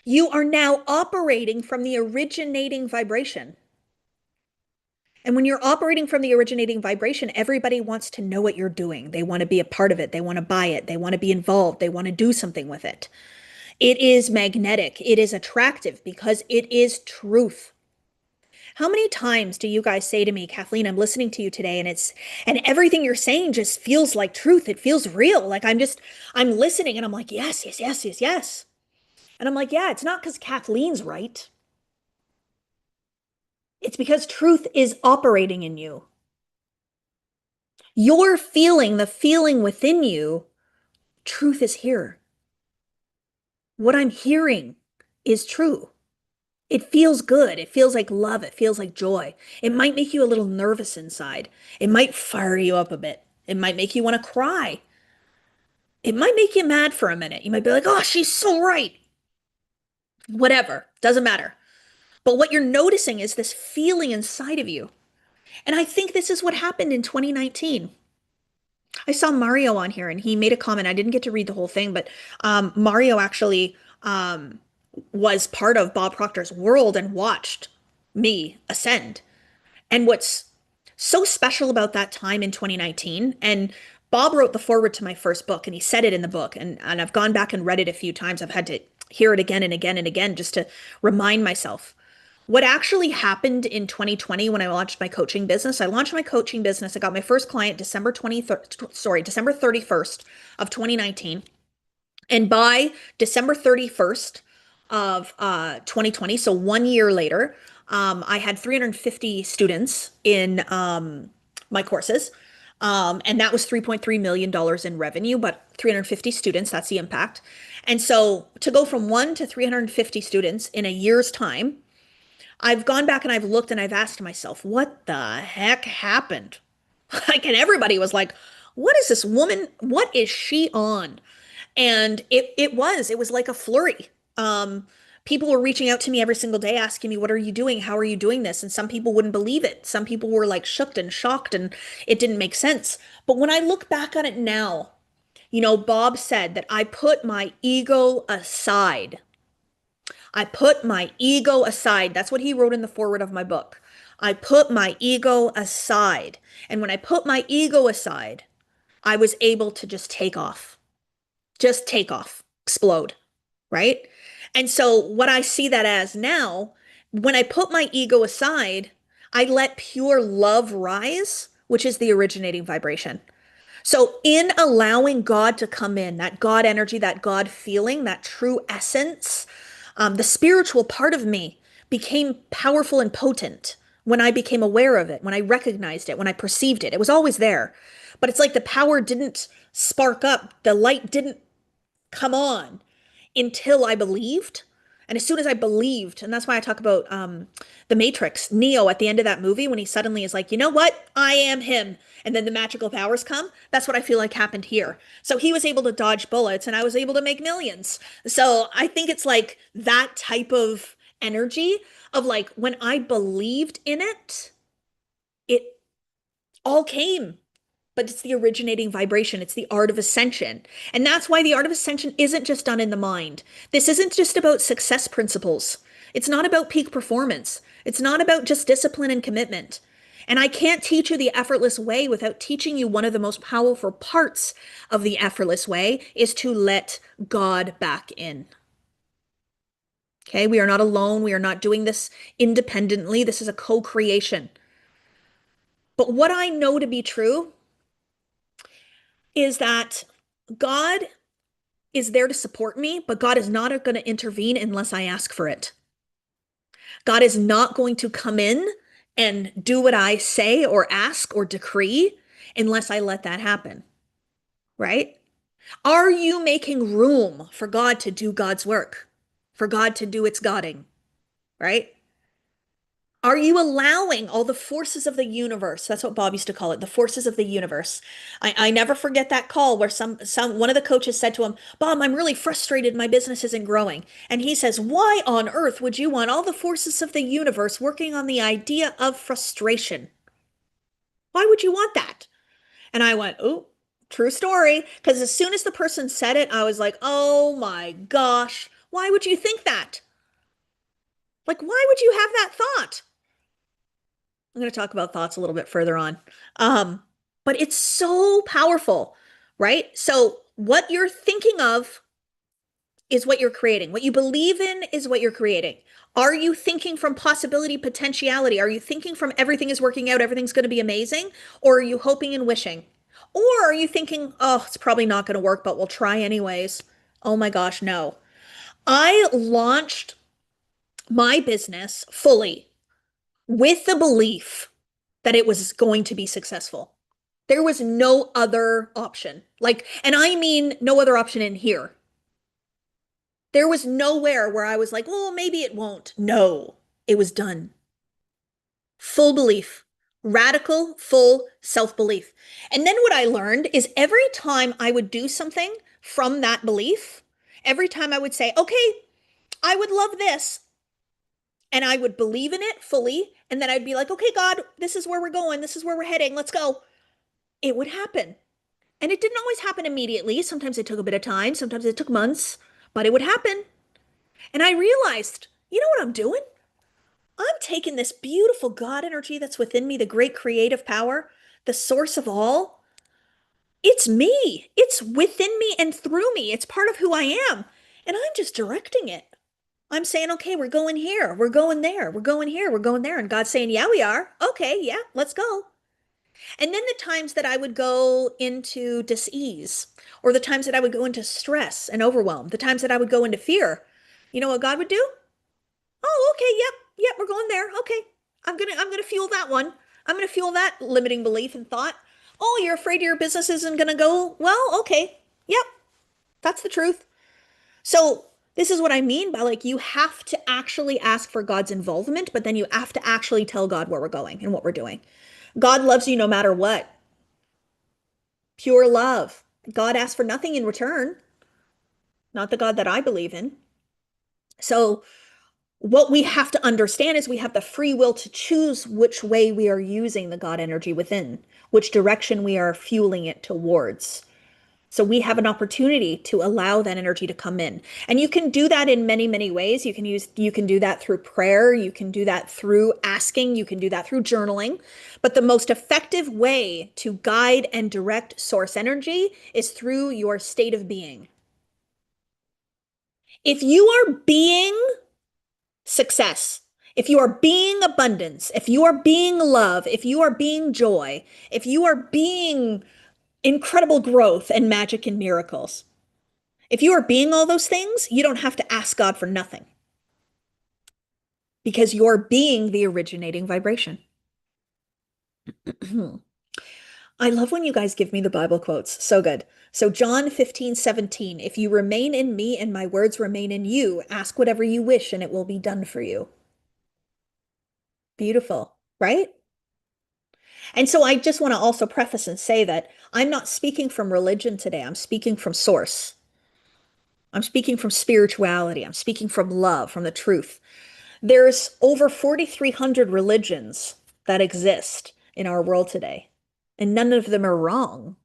You are now operating from the originating vibration. And when you're operating from the originating vibration, everybody wants to know what you're doing. They want to be a part of it. They want to buy it. They want to be involved. They want to do something with it. It is magnetic. It is attractive because it is truth. How many times do you guys say to me, Kathleen, I'm listening to you today and everything you're saying just feels like truth. It feels real. Like I'm listening and I'm like, yes, yes, yes, yes, yes. And I'm like, yeah, it's not because Kathleen's right. It's because truth is operating in you. You're feeling the feeling within you. Truth is here. What I'm hearing is true. It feels good. It feels like love. It feels like joy. It might make you a little nervous inside. It might fire you up a bit. It might make you want to cry. It might make you mad for a minute. You might be like, oh, she's so right. Whatever. Doesn't matter. But what you're noticing is this feeling inside of you. And I think this is what happened in 2019. I saw Mario on here and he made a comment. I didn't get to read the whole thing, but Mario actually was part of Bob Proctor's world and watched me ascend. And what's so special about that time in 2019, and Bob wrote the foreword to my first book, and he said it in the book, and I've gone back and read it a few times. I've had to hear it again and again and again just to remind myself. What actually happened in 2020 when I launched my coaching business, I launched my coaching business. I got my first client December 31st of 2019. And by December 31st of 2020, so 1 year later, I had 350 students in my courses. And that was $3.3 million in revenue, but 350 students, that's the impact. And so to go from one to 350 students in a year's time, I've gone back and I've looked and I've asked myself, what the heck happened? Like, and everybody was like, what is this woman? What is she on? And it was like a flurry. People were reaching out to me every single day asking me, what are you doing? How are you doing this? And some people wouldn't believe it. Some people were like shooked and shocked and it didn't make sense. But when I look back on it now, Bob said that I put my ego aside. I put my ego aside. That's what he wrote in the foreword of my book. I put my ego aside. And when I put my ego aside, I was able to just take off, explode, right? And so, what I see that as now, when I put my ego aside, I let pure love rise, which is the originating vibration. So, in allowing God to come in, that God energy, that God feeling, that true essence, the spiritual part of me became powerful and potent when I became aware of it, when I recognized it, when I perceived it. It was always there. But it's like the power didn't spark up, the light didn't come on until I believed. And as soon as I believed, and that's why I talk about the Matrix, Neo at the end of that movie, when he suddenly is like, you know what? I am him. And then the magical powers come. That's what I feel like happened here. So he was able to dodge bullets and I was able to make millions. So I think it's like that type of energy of like when I believed in it, it all came, but it's the originating vibration. It's the art of ascension. And that's why the art of ascension isn't just done in the mind. This isn't just about success principles. It's not about peak performance. It's not about just discipline and commitment. And I can't teach you the effortless way without teaching you one of the most powerful parts of the effortless way is to let God back in. Okay, we are not alone. We are not doing this independently. This is a co-creation. But what I know to be true is that God is there to support me, but God is not going to intervene unless I ask for it. God is not going to come in and do what I say or ask or decree unless I let that happen, right? Are you making room for God to do God's work, for God to do its Godding, right? Are you allowing all the forces of the universe? That's what Bob used to call it, the forces of the universe. I never forget that call where one of the coaches said to him, Bob, I'm really frustrated. My business isn't growing. And he says, why on earth would you want all the forces of the universe working on the idea of frustration? Why would you want that? And I went, oh, true story. Because as soon as the person said it, I was like, oh my gosh, why would you think that? Like, why would you have that thought? I'm going to talk about thoughts a little bit further on. But it's so powerful, right? So what you're thinking of is what you're creating. What you believe in is what you're creating. Are you thinking from possibility, potentiality? Are you thinking from everything is working out, everything's going to be amazing? Or are you hoping and wishing? Or are you thinking, oh, it's probably not going to work, but we'll try anyways? Oh my gosh, no. I launched my business fully with the belief that it was going to be successful. There was no other option. Like, and I mean no other option in here. There was nowhere where I was like, well, maybe it won't. No, it was done. Full belief, radical, full self belief. And then what I learned is every time I would do something from that belief, every time I would say, okay, I would love this. And I would believe in it fully. And then I'd be like, okay, God, this is where we're going. This is where we're heading. Let's go. It would happen. And it didn't always happen immediately. Sometimes it took a bit of time. Sometimes it took months, but it would happen. And I realized, you know what I'm doing? I'm taking this beautiful God energy that's within me, the great creative power, the source of all. It's me. It's within me and through me. It's part of who I am. And I'm just directing it. I'm saying, okay, we're going here. We're going there. We're going here. We're going there. And God's saying, yeah, we are. Okay, yeah, let's go. And then the times that I would go into dis-ease, or the times that I would go into stress and overwhelm, the times that I would go into fear, you know what God would do? Oh, okay, yep, we're going there. Okay. I'm gonna fuel that one. I'm gonna fuel that limiting belief and thought. Oh, you're afraid your business isn't gonna go well? Okay. Yep, that's the truth. So this is what I mean by like you have to actually ask for God's involvement, but then you have to actually tell God where we're going and what we're doing. God loves you no matter what. Pure love. God asks for nothing in return, not the God that I believe in. So what we have to understand is we have the free will to choose which way we are using the God energy within, which direction we are fueling it towards. So we have an opportunity to allow that energy to come in. And you can do that in many, many ways. You can do that through prayer, you can do that through asking, you can do that through journaling. But the most effective way to guide and direct source energy is through your state of being. If you are being success, if you are being abundance, if you are being love, if you are being joy, if you are being incredible growth and magic and miracles, if you are being all those things, you don't have to ask God for nothing because you're being the originating vibration. I love when you guys give me the Bible quotes. So good. So John 15:17, if you remain in me and my words remain in you, ask whatever you wish and it will be done for you. Beautiful, right? And so I just want to also preface and say that I'm not speaking from religion today. I'm speaking from source. I'm speaking from spirituality. I'm speaking from love, from the truth. There's over 4,300 religions that exist in our world today, and none of them are wrong.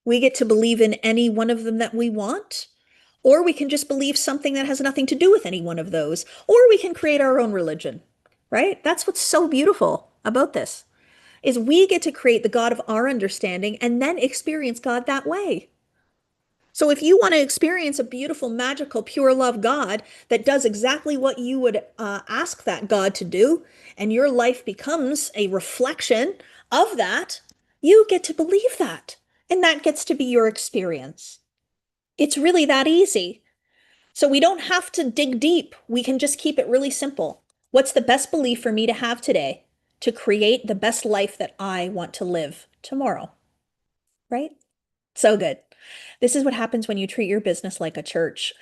We get to believe in any one of them that we want, or we can just believe something that has nothing to do with any one of those, or we can create our own religion, right? That's what's so beautiful about this, is we get to create the God of our understanding and then experience God that way. So if you want to experience a beautiful, magical, pure love God that does exactly what you would ask that God to do, and your life becomes a reflection of that, you get to believe that. And that gets to be your experience. It's really that easy. So we don't have to dig deep. We can just keep it really simple. What's the best belief for me to have today to create the best life that I want to live tomorrow? Right? So good. This is what happens when you treat your business like a church.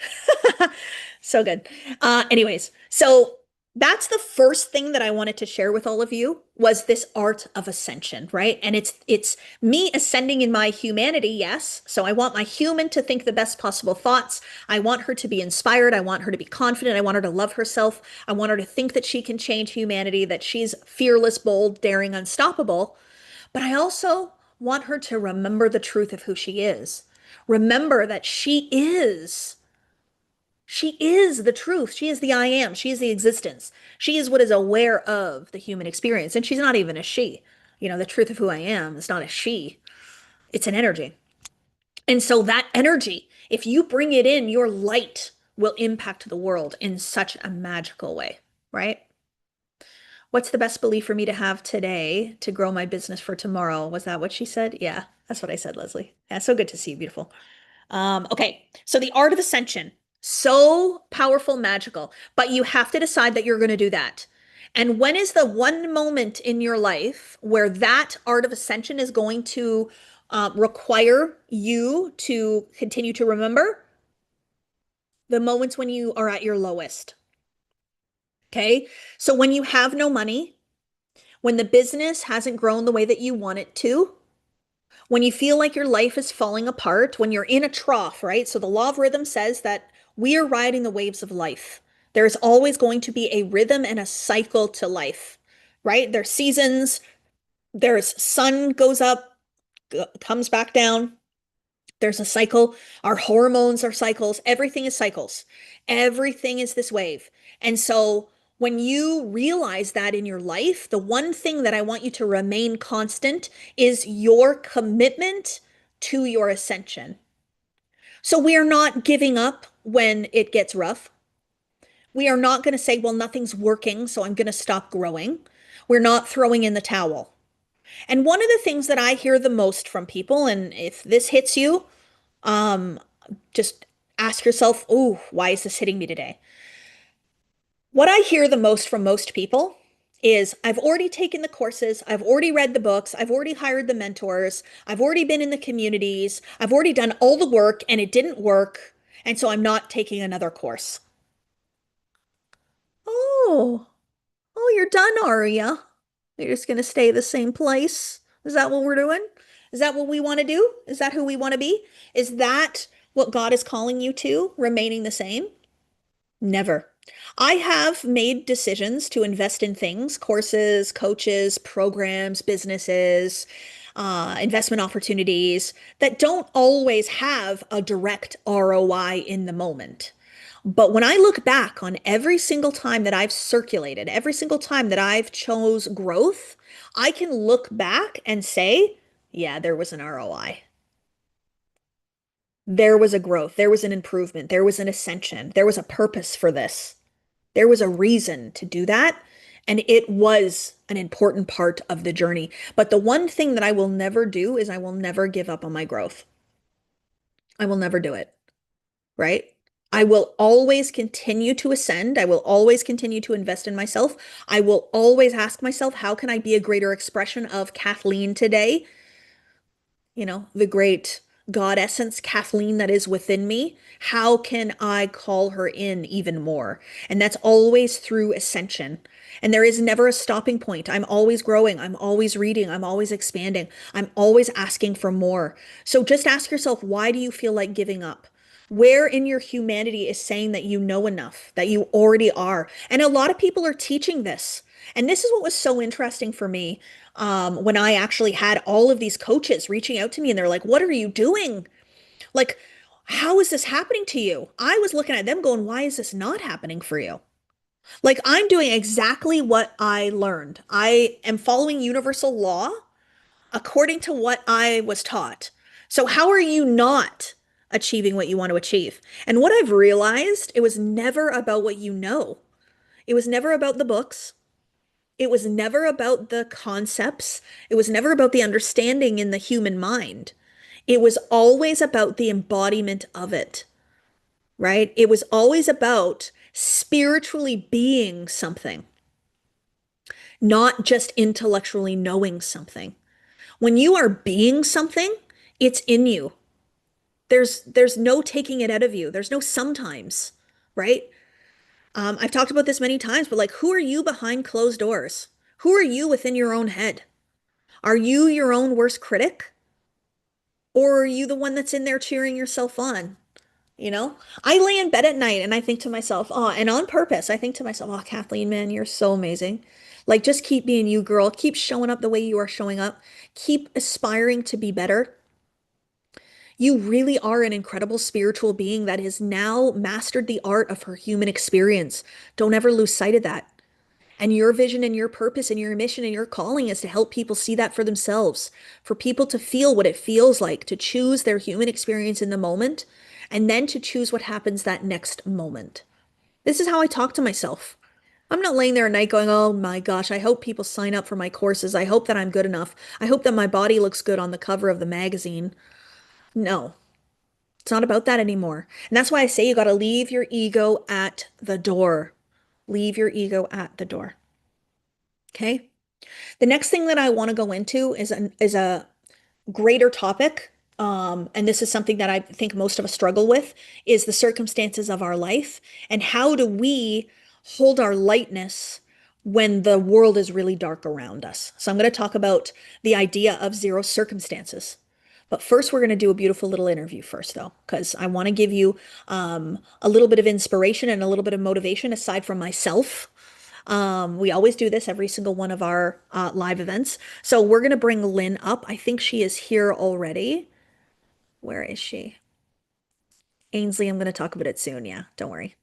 So good. Anyways, so that's the first thing that I wanted to share with all of you was this art of ascension, right? And it's me ascending in my humanity, yes. So I want my human to think the best possible thoughts. I want her to be inspired. I want her to be confident. I want her to love herself. I want her to think that she can change humanity, that she's fearless, bold, daring, unstoppable. But I also want her to remember the truth of who she is. Remember that she is the truth. She is the I am. She is the existence. She is what is aware of the human experience. And she's not even a she. You know, the truth of who I am is not a she. It's an energy. And so that energy, if you bring it in, your light will impact the world in such a magical way, right? What's the best belief for me to have today to grow my business for tomorrow? Was that what she said? Yeah, that's what I said, Leslie. Yeah, so good to see you, beautiful. Okay, so the art of ascension, so powerful, magical, but you have to decide that you're going to do that. And when is the one moment in your life where that art of ascension is going to require you to continue to remember? The moments when you are at your lowest. Okay, so when you have no money, when the business hasn't grown the way that you want it to, when you feel like your life is falling apart, when you're in a trough, right? So the law of rhythm says that we are riding the waves of life. There's always going to be a rhythm and a cycle to life, right? There's seasons, there's sun goes up, comes back down. There's a cycle. Our hormones are cycles. Everything is cycles. Everything is this wave. And so when you realize that in your life, the one thing that I want you to remain constant is your commitment to your ascension. So we are not giving up when it gets rough. We are not going to say, well, nothing's working, so I'm going to stop growing. We're not throwing in the towel. And one of the things that I hear the most from people, and if this hits you, um, just ask yourself, oh, why is this hitting me today? What I hear the most from most people is I've already taken the courses, I've already read the books, I've already hired the mentors, I've already been in the communities, I've already done all the work and it didn't work. And so I'm not taking another course. Oh, oh, you're done, are you? You're just going to stay the same place? Is that what we're doing? Is that what we want to do? Is that who we want to be? Is that what God is calling you to, remaining the same? Never. I have made decisions to invest in things, courses, coaches, programs, businesses, investment opportunities that don't always have a direct ROI in the moment. But when I look back on every single time that I've circulated, every single time that I've chose growth, I can look back and say, yeah, there was an ROI. There was a growth, there was an improvement, there was an ascension, there was a purpose for this. There was a reason to do that, and it was an important part of the journey. But the one thing that I will never do is I will never give up on my growth. I will never do it, right? I will always continue to ascend. I will always continue to invest in myself. I will always ask myself, how can I be a greater expression of Kathleen today? The great God essence, Kathleen, that is within me. How can I call her in even more? And that's always through ascension. And there is never a stopping point. I'm always growing. I'm always reading. I'm always expanding. I'm always asking for more. So just ask yourself, why do you feel like giving up? Where in your humanity is saying that you know enough, that you already are? And a lot of people are teaching this. And this is what was so interesting for me when I actually had all of these coaches reaching out to me and they're like, what are you doing? Like, how is this happening to you? I was looking at them going, why is this not happening for you? Like, I'm doing exactly what I learned. I am following universal law according to what I was taught. So, how are you not achieving what you want to achieve? And what I've realized, it was never about what you know, it was never about the books. It was never about the concepts. It was never about the understanding in the human mind. It was always about the embodiment of it, right? It was always about spiritually being something, not just intellectually knowing something. When you are being something, it's in you. There's no taking it out of you. There's no sometimes, right? I've talked about this many times, but like, who are you behind closed doors? Who are you within your own head? Are you your own worst critic? Or are you the one that's in there cheering yourself on? I lay in bed at night and I think to myself, oh, and on purpose, I think to myself, oh, Kathleen, man, you're so amazing. Like, just keep being you, girl. Keep showing up the way you are showing up. Keep aspiring to be better. You really are an incredible spiritual being that has now mastered the art of her human experience. Don't ever lose sight of that. And your vision and your purpose and your mission and your calling is to help people see that for themselves, for people to feel what it feels like to choose their human experience in the moment and then to choose what happens that next moment. This is how I talk to myself. I'm not laying there at night going, oh my gosh, I hope people sign up for my courses. I hope that I'm good enough. I hope that my body looks good on the cover of the magazine. No, it's not about that anymore. And that's why I say you got to leave your ego at the door. Leave your ego at the door. Okay? The next thing that I want to go into is a greater topic. And this is something that I think most of us struggle with, is the circumstances of our life and how do we hold our lightness when the world is really dark around us. So I'm going to talk about the idea of zero circumstances. But first, we're going to do a beautiful little interview first, though, because I want to give you a little bit of inspiration and a little bit of motivation aside from myself. We always do this every single one of our live events. So we're going to bring Lynn up. I think she is here already. Where is she? Ainsley, I'm going to talk about it soon. Yeah, don't worry.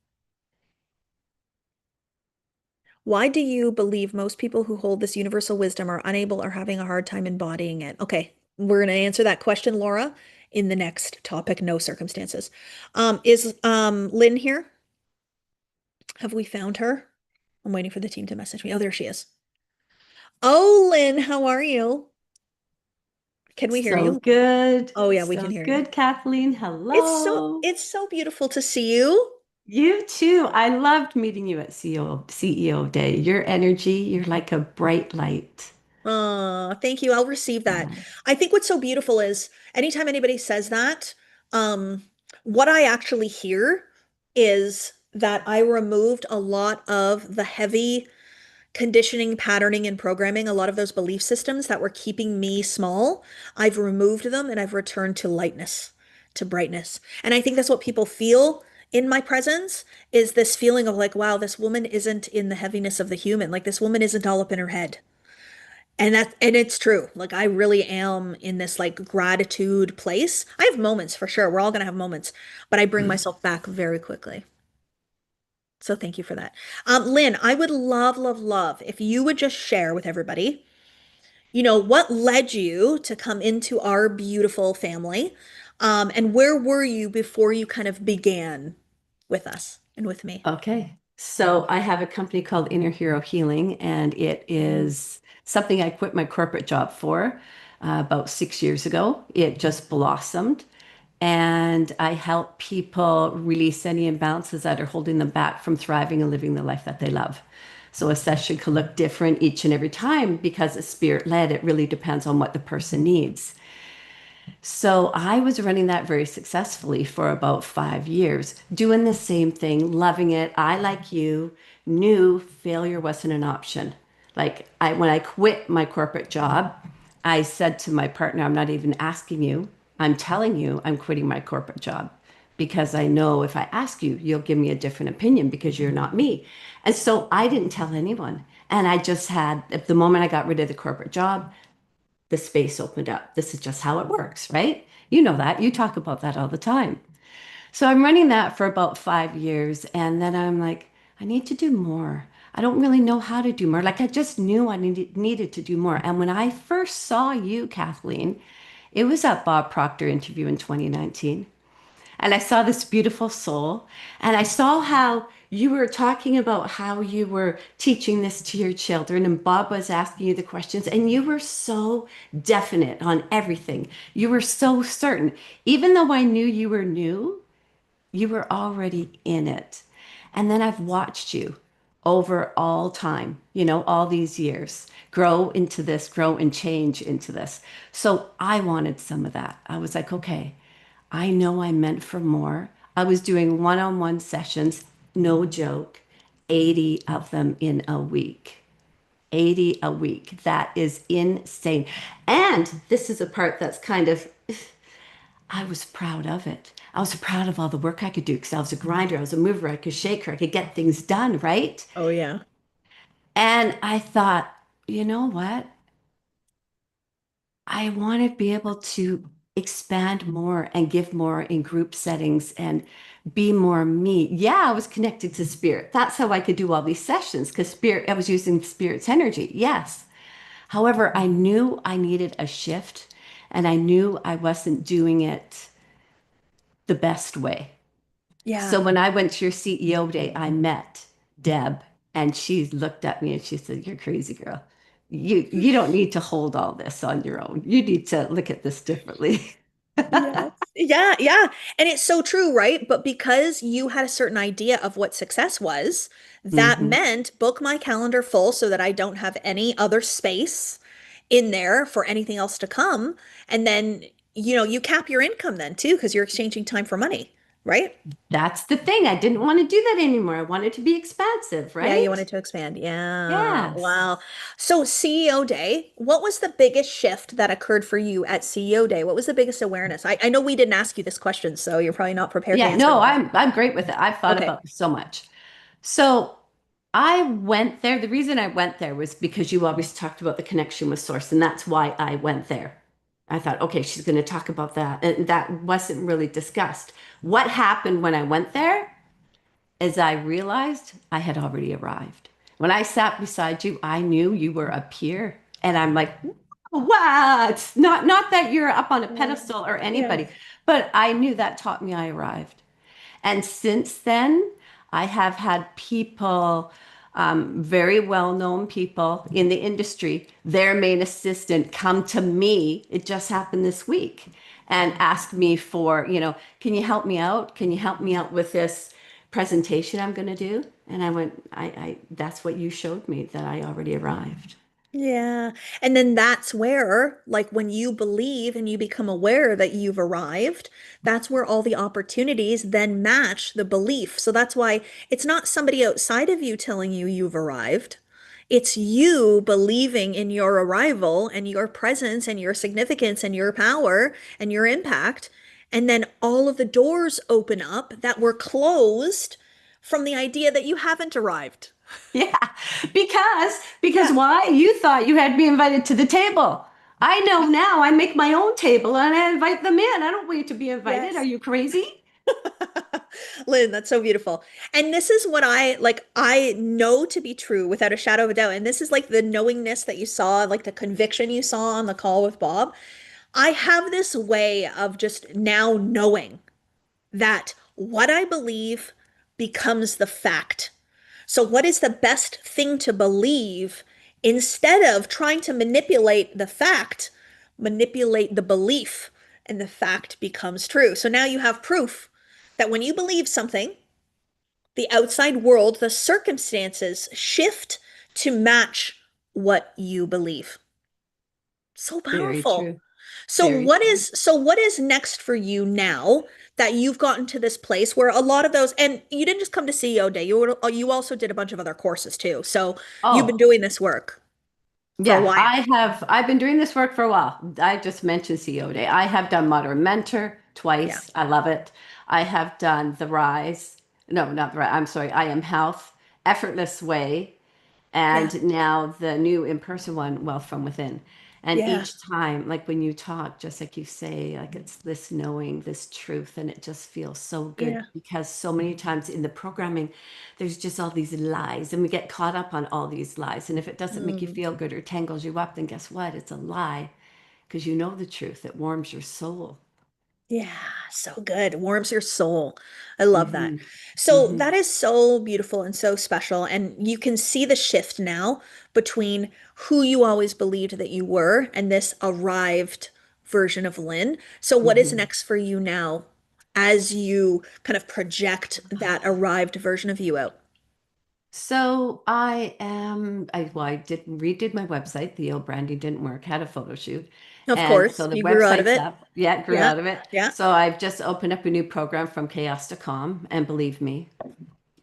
Why do you believe most people who hold this universal wisdom are unable or having a hard time embodying it? Okay, we're going to answer that question, Laura, in the next topic, no circumstances. Is Lynn here? Have we found her? I'm waiting for the team to message me. Oh, there she is. Oh, Lynn, how are you? Can we hear So you? good. Oh yeah, we can So hear you. good, Kathleen. It's so Hello. it's so beautiful to see you. You too. I loved meeting you at CEO Day. Your energy, you're like a bright light. Thank you. I'll receive that. Yeah. I think what's so beautiful is anytime anybody says that, um, what I actually hear is that I removed a lot of the heavy conditioning, patterning, and programming, a lot of those belief systems that were keeping me small. I've removed them and I've returned to lightness, to brightness. And I think that's what people feel in my presence is this feeling of like, wow, this woman isn't in the heaviness of the human. Like this woman isn't all up in her head. And it's true. Like I really am in this like gratitude place. I have moments for sure. We're all gonna have moments, but I bring myself back very quickly. So thank you for that. Lynn, I would love, love, love if you would just share with everybody, what led you to come into our beautiful family, and where were you before you kind of began with us and with me? Okay. So I have a company called Inner Hero Healing, and it is something I quit my corporate job for about 6 years ago. It just blossomed. And I help people release any imbalances that are holding them back from thriving and living the life that they love. So a session can look different each and every time because it's spirit led. It really depends on what the person needs. So I was running that very successfully for about 5 years, doing the same thing, loving it. I, like you, knew failure wasn't an option. When I quit my corporate job, I said to my partner, I'm not even asking you. I'm telling you I'm quitting my corporate job because I know if I ask you, you'll give me a different opinion because you're not me. And so I didn't tell anyone. And I just had, at the moment I got rid of the corporate job, the space opened up. This is just how it works, right? You know that. You talk about that all the time. So I'm running that for about 5 years. And then I'm like, I need to do more. I don't really know how to do more. Like I just knew I needed to do more. And when I first saw you, Kathleen, it was at Bob Proctor interview in 2019. And I saw this beautiful soul. And I saw how you were talking about how you were teaching this to your children. And Bob was asking you the questions. And you were so definite on everything. You were so certain. Even though I knew you were new, you were already in it. And then I've watched you over all time, all these years, grow into this, grow and change into this. So I wanted some of that. I was like, okay, I know I'm meant for more. I was doing one-on-one sessions, no joke, 80 of them in a week. 80 a week. That is insane. And this is a part that's kind of, I was proud of it. I was proud of all the work I could do because I was a grinder, I was a mover, I could shake her, I could get things done, right? Oh yeah. And I thought, you know what? I want to be able to expand more and give more in group settings and be more me. Yeah, I was connected to spirit. That's how I could do all these sessions because spirit, I was using spirit's energy. Yes. However, I knew I needed a shift and I knew I wasn't doing it the best way. So Yeah. when I went to your CEO day, I met Deb and she looked at me and she said, "You're crazy, girl. You don't need to hold all this on your own. You need to look at this differently." Yes. Yeah, yeah. And it's so true, right? But because you had a certain idea of what success was, that Hmm. meant book my calendar full so that I don't have any other space in there for anything else to come. And then, you cap your income then too, because you're exchanging time for money, right? That's the thing. I didn't want to do that anymore. I wanted to be expansive, Yeah, you right? wanted to expand. Yeah. Yes. Wow. So CEO Day, what was the biggest shift that occurred for you at CEO Day? What was the biggest awareness? I know we didn't ask you this question, so you're probably not prepared to Yeah, answer no, now. I'm great with it. I've thought Okay. about this so much. So I went there. The reason I went there was because you always talked about the connection with source, and that's why I went there. I thought, okay, she's going to talk about that. And that wasn't really discussed. What happened when I went there is I realized I had already arrived. When I sat beside you, I knew you were a peer. And I'm like, what? Not that you're up on a Yeah. pedestal or Yeah. anybody, but I knew that taught me I arrived. And since then, I have had people, very well known people in the industry, their main assistant come to me. It just happened this week and ask me for, can you help me out? Can you help me out with this presentation I'm going to do? And I went, that's what you showed me that I already arrived. Yeah. And then that's where, like, when you believe and you become aware that you've arrived, that's where all the opportunities then match the belief. So that's why it's not somebody outside of you telling you you've arrived. It's you believing in your arrival and your presence and your significance and your power and your impact. And then all of the doors open up that were closed from the idea that you haven't arrived. Yeah, because Yeah. why? You thought you had me invited to the table. I know now. I make my own table and I invite them in. I don't wait to be invited. Are Yes. you crazy? Lynn, that's so beautiful. And this is what I know to be true without a shadow of a doubt. And this is like the knowingness that you saw, like the conviction you saw on the call with Bob. I have this way of just now knowing that what I believe becomes the fact. So, what is the best thing to believe instead of trying to manipulate the fact, manipulate the belief, and the fact becomes true. So now you have proof that when you believe something, the outside world, the circumstances shift to match what you believe. So Very powerful. true. Very true. So what is next for you now that you've gotten to this place where a lot of those, and you didn't just come to CEO Day, you also did a bunch of other courses too. So you've been Oh, doing this work for a yeah. while. I've been doing this work for a while. I just mentioned CEO Day. I have done Modern Mentor Yeah. twice. I love it. I have done The Rise. No, not The Rise. I'm sorry. I Am Health, Effortless Way, Yeah. and now the new in-person one, Wealth from Within. And Yeah. each time, like when you talk, just like you say, like it's this knowing, this truth, and it just feels so good Yeah. because so many times in the programming, there's just all these lies, and we get caught up on all these lies. And if it doesn't make you Mm. feel good or tangles you up, then guess what? It's a lie because you know the truth. It warms your soul. Yeah, so good. Warms your soul. I love that. Hmm. So Hmm. that is so beautiful and so special. And you can see the shift now between who you always believed that you were and this arrived version of Lynn. So what is Hmm. next for you now as you kind of project that arrived version of you out? So I did redid my website. The old branding didn't work, had a photo shoot. Of And course, so the you grew out of website's it. up. Yeah, it grew Yeah. out of it. Yeah. So I've just opened up a new program from chaos to calm. And believe me,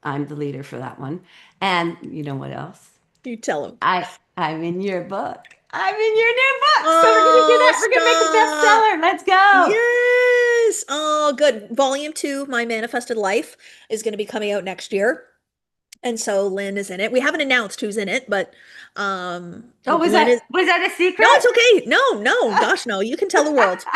I'm the leader for that one. And you know what else? You tell him. I'm in your book. I'm in your new book. So we're gonna do Oh, that. We're gonna make a stop. bestseller. Let's go. Yes. Oh, good. Volume 2, My Manifested Life, is going to be coming out next year. And so Lynn is in it. We haven't announced who's in it, Oh, but Lynn is. was that a No, secret? it's okay. No, no, gosh, no. You can tell the world.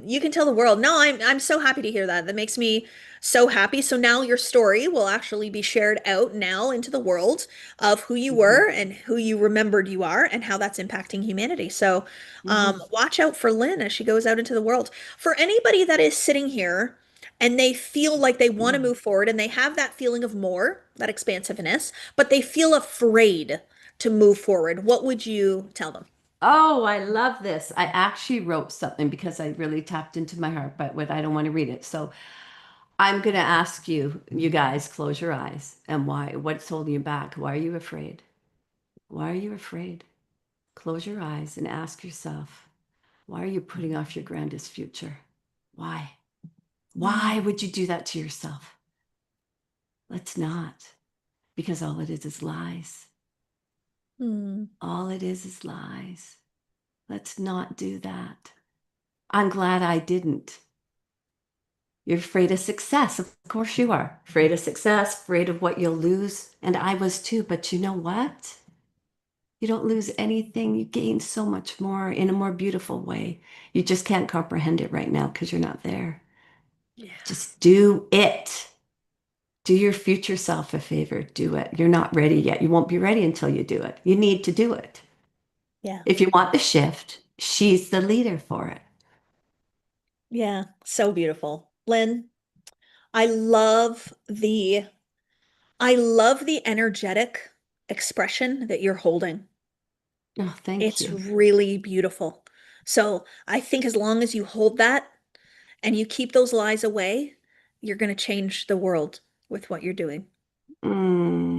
You can tell the world. No, I'm so happy to hear that. That makes me so happy. So now your story will actually be shared out now into the world of who you Mhm, were and who you remembered you are and how that's impacting humanity. So mhm. watch out for Lynn as she goes out into the world. For anybody that is sitting here and they feel like they want to move forward and they have that feeling of more, that expansiveness, but they feel afraid to move forward, what would you tell them? Oh, I love this. I actually wrote something because I really tapped into my heart, but what I don't want to read it. So I'm going to ask you, you guys, close your eyes. And why? What's holding you back? Why are you afraid? Why are you afraid? Close your eyes and ask yourself, why are you putting off your grandest future? Why? Mm, Why would you do that to yourself? Let's not, because all it is lies. mm, All it is lies. Let's not do that. I'm glad I didn't. You're afraid of success. Of course you are. Afraid of success, afraid of what you'll lose. And I was too. But you know what? You don't lose anything. You gain so much more in a more beautiful way. You just can't comprehend it right now because you're not there. yeah. Just do it. Do your future self a favor. Do it. You're not ready yet. You won't be ready until you do it. You need to do it. Yeah. If you want the shift, she's the leader for it. Yeah. So beautiful. Lynn, I love the I love the energetic expression that you're holding. Oh, thank It's you. really beautiful. So I think as long as you hold that and you keep those lies away, you're going to change the world with what you're doing.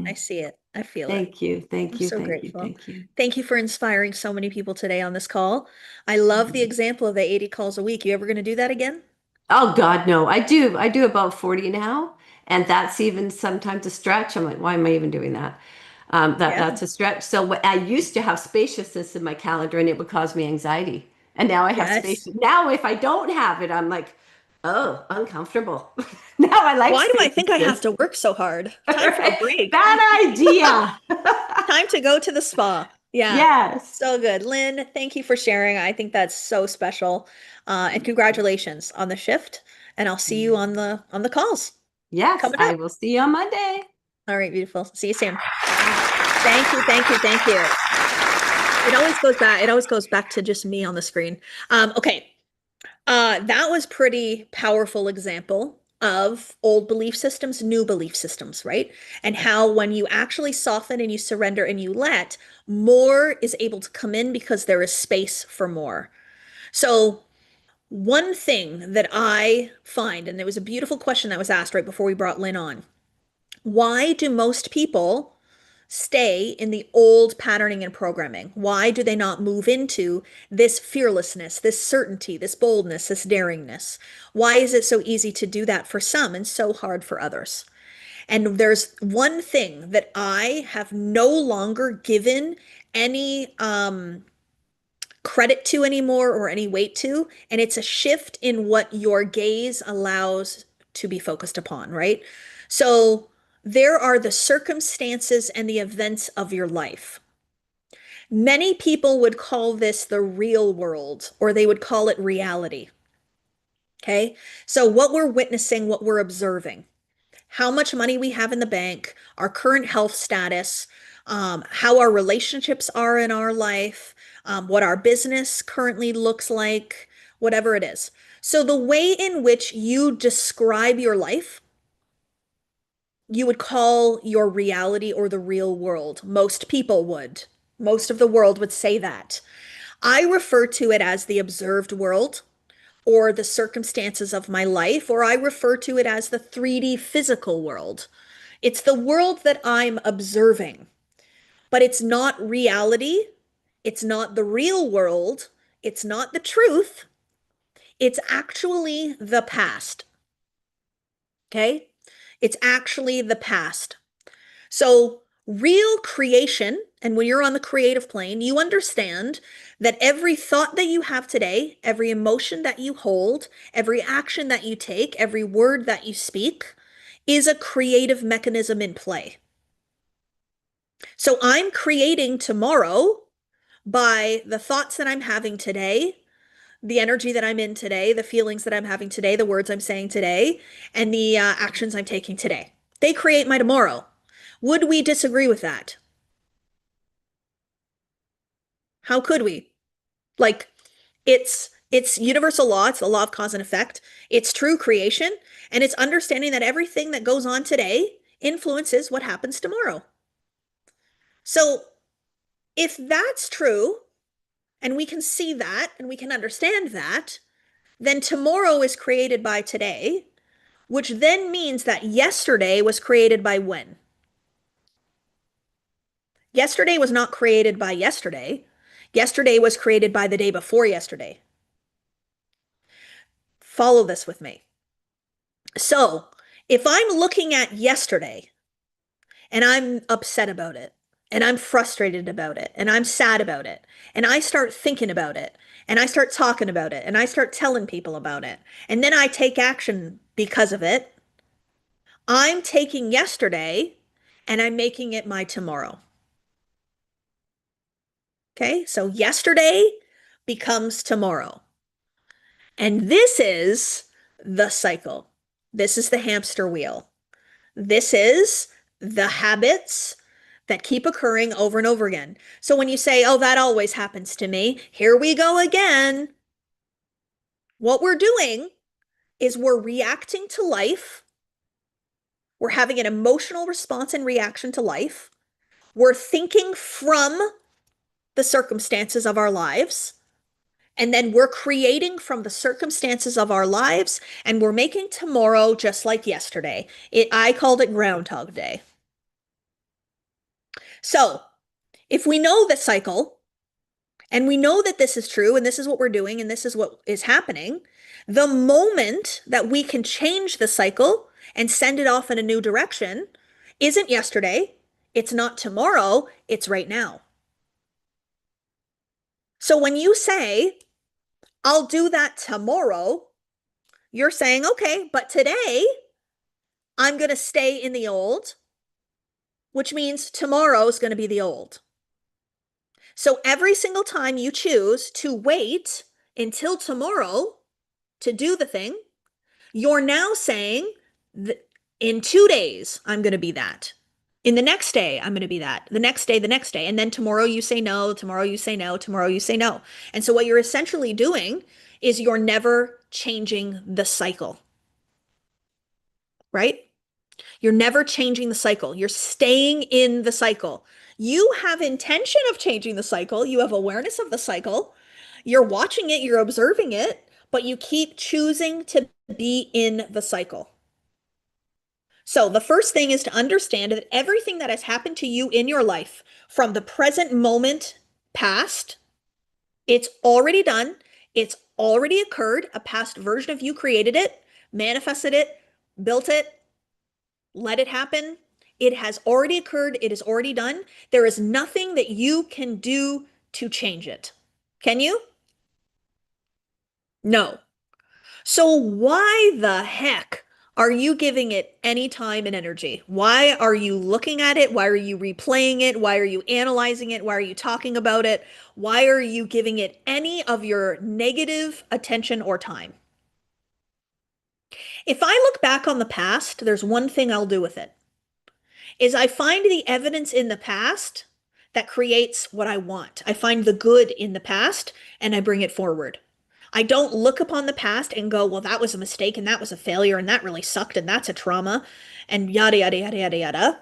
I Mm, see it. I feel it. thank you. I'm Thank you. so Thank you. grateful. Thank you. Thank you for inspiring so many people today on this call. I love the example of the 80 calls a week. You ever going to do that again? Oh God, no. I do about 40 now. And that's even sometimes a stretch. I'm like, why am I even doing that? Yeah. That's a stretch. So I used to have spaciousness in my calendar and it would cause me anxiety. And now I have Yes. spacious. Now if I don't have it, I'm like, oh, uncomfortable. Now I like Why do I think I have spaciousness. to work so hard? Time for a Right? break. Bad idea. Time to go to the spa. Yeah. Yes. So good. Lynn, thank you for sharing. I think that's so special. And congratulations on the shift. And I'll see you on the calls Yes, coming I up. will see you on Monday. All right, beautiful. See you soon. Bye. Thank you, thank you, thank you. It always goes back to just me on the screen. Okay. That was pretty powerful example of old belief systems, new belief systems, right? And how when you actually soften and you surrender and you let, more is able to come in because there is space for more. So one thing that I find, and there was a beautiful question that was asked right before we brought Lynn on. Why do most people stay in the old patterning and programming? Why do they not move into this fearlessness, this certainty, this boldness, this daringness? Why is it so easy to do that for some and so hard for others? And there's one thing that I have no longer given any credit to anymore or any weight to, and it's a shift in what your gaze allows to be focused upon, right? So there are the circumstances and the events of your life. Many people would call this the real world, or they would call it reality. Okay. So, what we're witnessing, what we're observing, how much money we have in the bank, our current health status, how our relationships are in our life, what our business currently looks like, whatever it is. So, the way in which you describe your life, you would call your reality or the real world. Most people would. Most of the world would say that. I refer to it as the observed world or the circumstances of my life, or I refer to it as the 3D physical world. It's the world that I'm observing, but it's not reality. It's not the real world. It's not the truth. It's actually the past. Okay? It's actually the past. So, real creation, and when you're on the creative plane, you understand that every thought that you have today, every emotion that you hold, every action that you take, every word that you speak is a creative mechanism in play. So I'm creating tomorrow by the thoughts that I'm having today, the energy that I'm in today, the feelings that I'm having today, the words I'm saying today, and the actions I'm taking today. They create my tomorrow. Would we disagree with that? How could we? Like, it's universal law, it's the law of cause and effect. It's true creation, and it's understanding that everything that goes on today influences what happens tomorrow. So, if that's true, and we can see that and we can understand that, then tomorrow is created by today, which then means that yesterday was created by when? Yesterday was not created by yesterday. Yesterday was created by the day before yesterday. Follow this with me. So, if I'm looking at yesterday and I'm upset about it, and I'm frustrated about it, and I'm sad about it, and I start thinking about it, and I start talking about it, and I start telling people about it, and then I take action because of it, I'm taking yesterday and I'm making it my tomorrow. Okay, so yesterday becomes tomorrow. And this is the cycle. This is the hamster wheel. This is the habits that keep occurring over and over again. So when you say, oh, that always happens to me, here we go again. What we're doing is we're reacting to life. We're having an emotional response and reaction to life. We're thinking from the circumstances of our lives. And then we're creating from the circumstances of our lives, and we're making tomorrow just like yesterday. I called it Groundhog Day. So, if we know the cycle, and we know that this is true, and this is what we're doing, and this is what is happening, the moment that we can change the cycle and send it off in a new direction isn't yesterday, it's not tomorrow, it's right now. So when you say, I'll do that tomorrow, you're saying, okay, but today I'm going to stay in the old, which means tomorrow is going to be the old. So every single time you choose to wait until tomorrow to do the thing, you're now saying, in 2 days, I'm going to be that. In the next day, I'm going to be that. The next day, the next day. And then tomorrow you say no, tomorrow you say no, tomorrow you say no. And so what you're essentially doing is you're never changing the cycle, right? You're never changing the cycle. You're staying in the cycle. You have intention of changing the cycle. You have awareness of the cycle. You're watching it, you're observing it, but you keep choosing to be in the cycle. So the first thing is to understand that everything that has happened to you in your life from the present moment past, it's already done. It's already occurred. A past version of you created it, manifested it, built it, let it happen. It has already occurred. It is already done. There is nothing that you can do to change it. Can you? No. So why the heck are you giving it any time and energy? Why are you looking at it? Why are you replaying it? Why are you analyzing it? Why are you talking about it? Why are you giving it any of your negative attention or time? If I look back on the past, there's one thing I'll do with it. Is I find the evidence in the past that creates what I want. I find the good in the past and I bring it forward. I don't look upon the past and go, well, that was a mistake and that was a failure and that really sucked and that's a trauma and yada, yada, yada, yada, yada.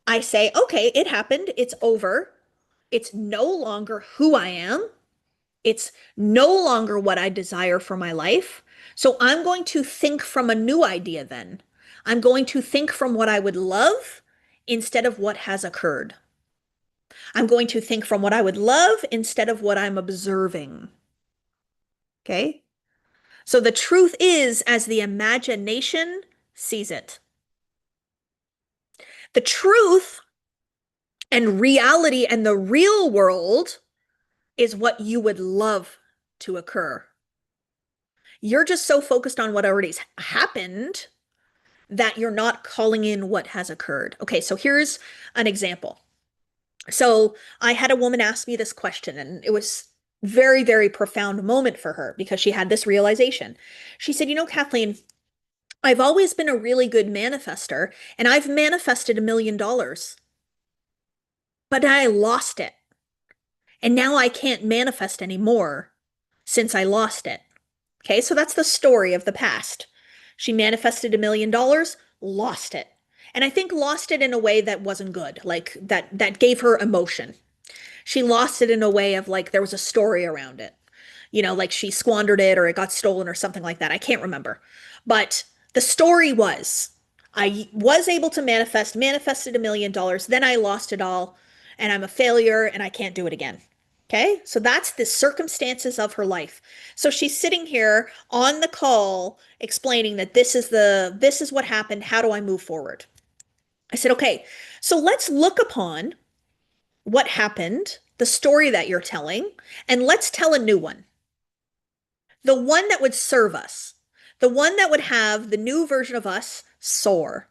I say, okay, it happened. It's over. It's no longer who I am. It's no longer what I desire for my life. So I'm going to think from a new idea then. I'm going to think from what I would love instead of what has occurred. I'm going to think from what I would love instead of what I'm observing. Okay? So the truth is as the imagination sees it. The truth and reality and the real world is what you would love to occur. You're just so focused on what already happened that you're not calling in what has occurred. Okay, so here's an example. So I had a woman ask me this question, and it was very, very profound moment for her because she had this realization. She said, you know, Kathleen, I've always been a really good manifester, and I've manifested $1 million, but I lost it. And now I can't manifest anymore since I lost it. Okay, so that's the story of the past. She manifested $1 million, lost it. And I think lost it in a way that wasn't good, like that gave her emotion. She lost it in a way of like there was a story around it. You know, like she squandered it or it got stolen or something like that. I can't remember. But the story was I was able to manifested $1 million, then I lost it all, and I'm a failure and I can't do it again. Okay, so that's the circumstances of her life. So she's sitting here on the call explaining that this is what happened. How do I move forward? I said, okay, so let's look upon what happened, the story that you're telling, and let's tell a new one. The one that would serve us, the one that would have the new version of us soar,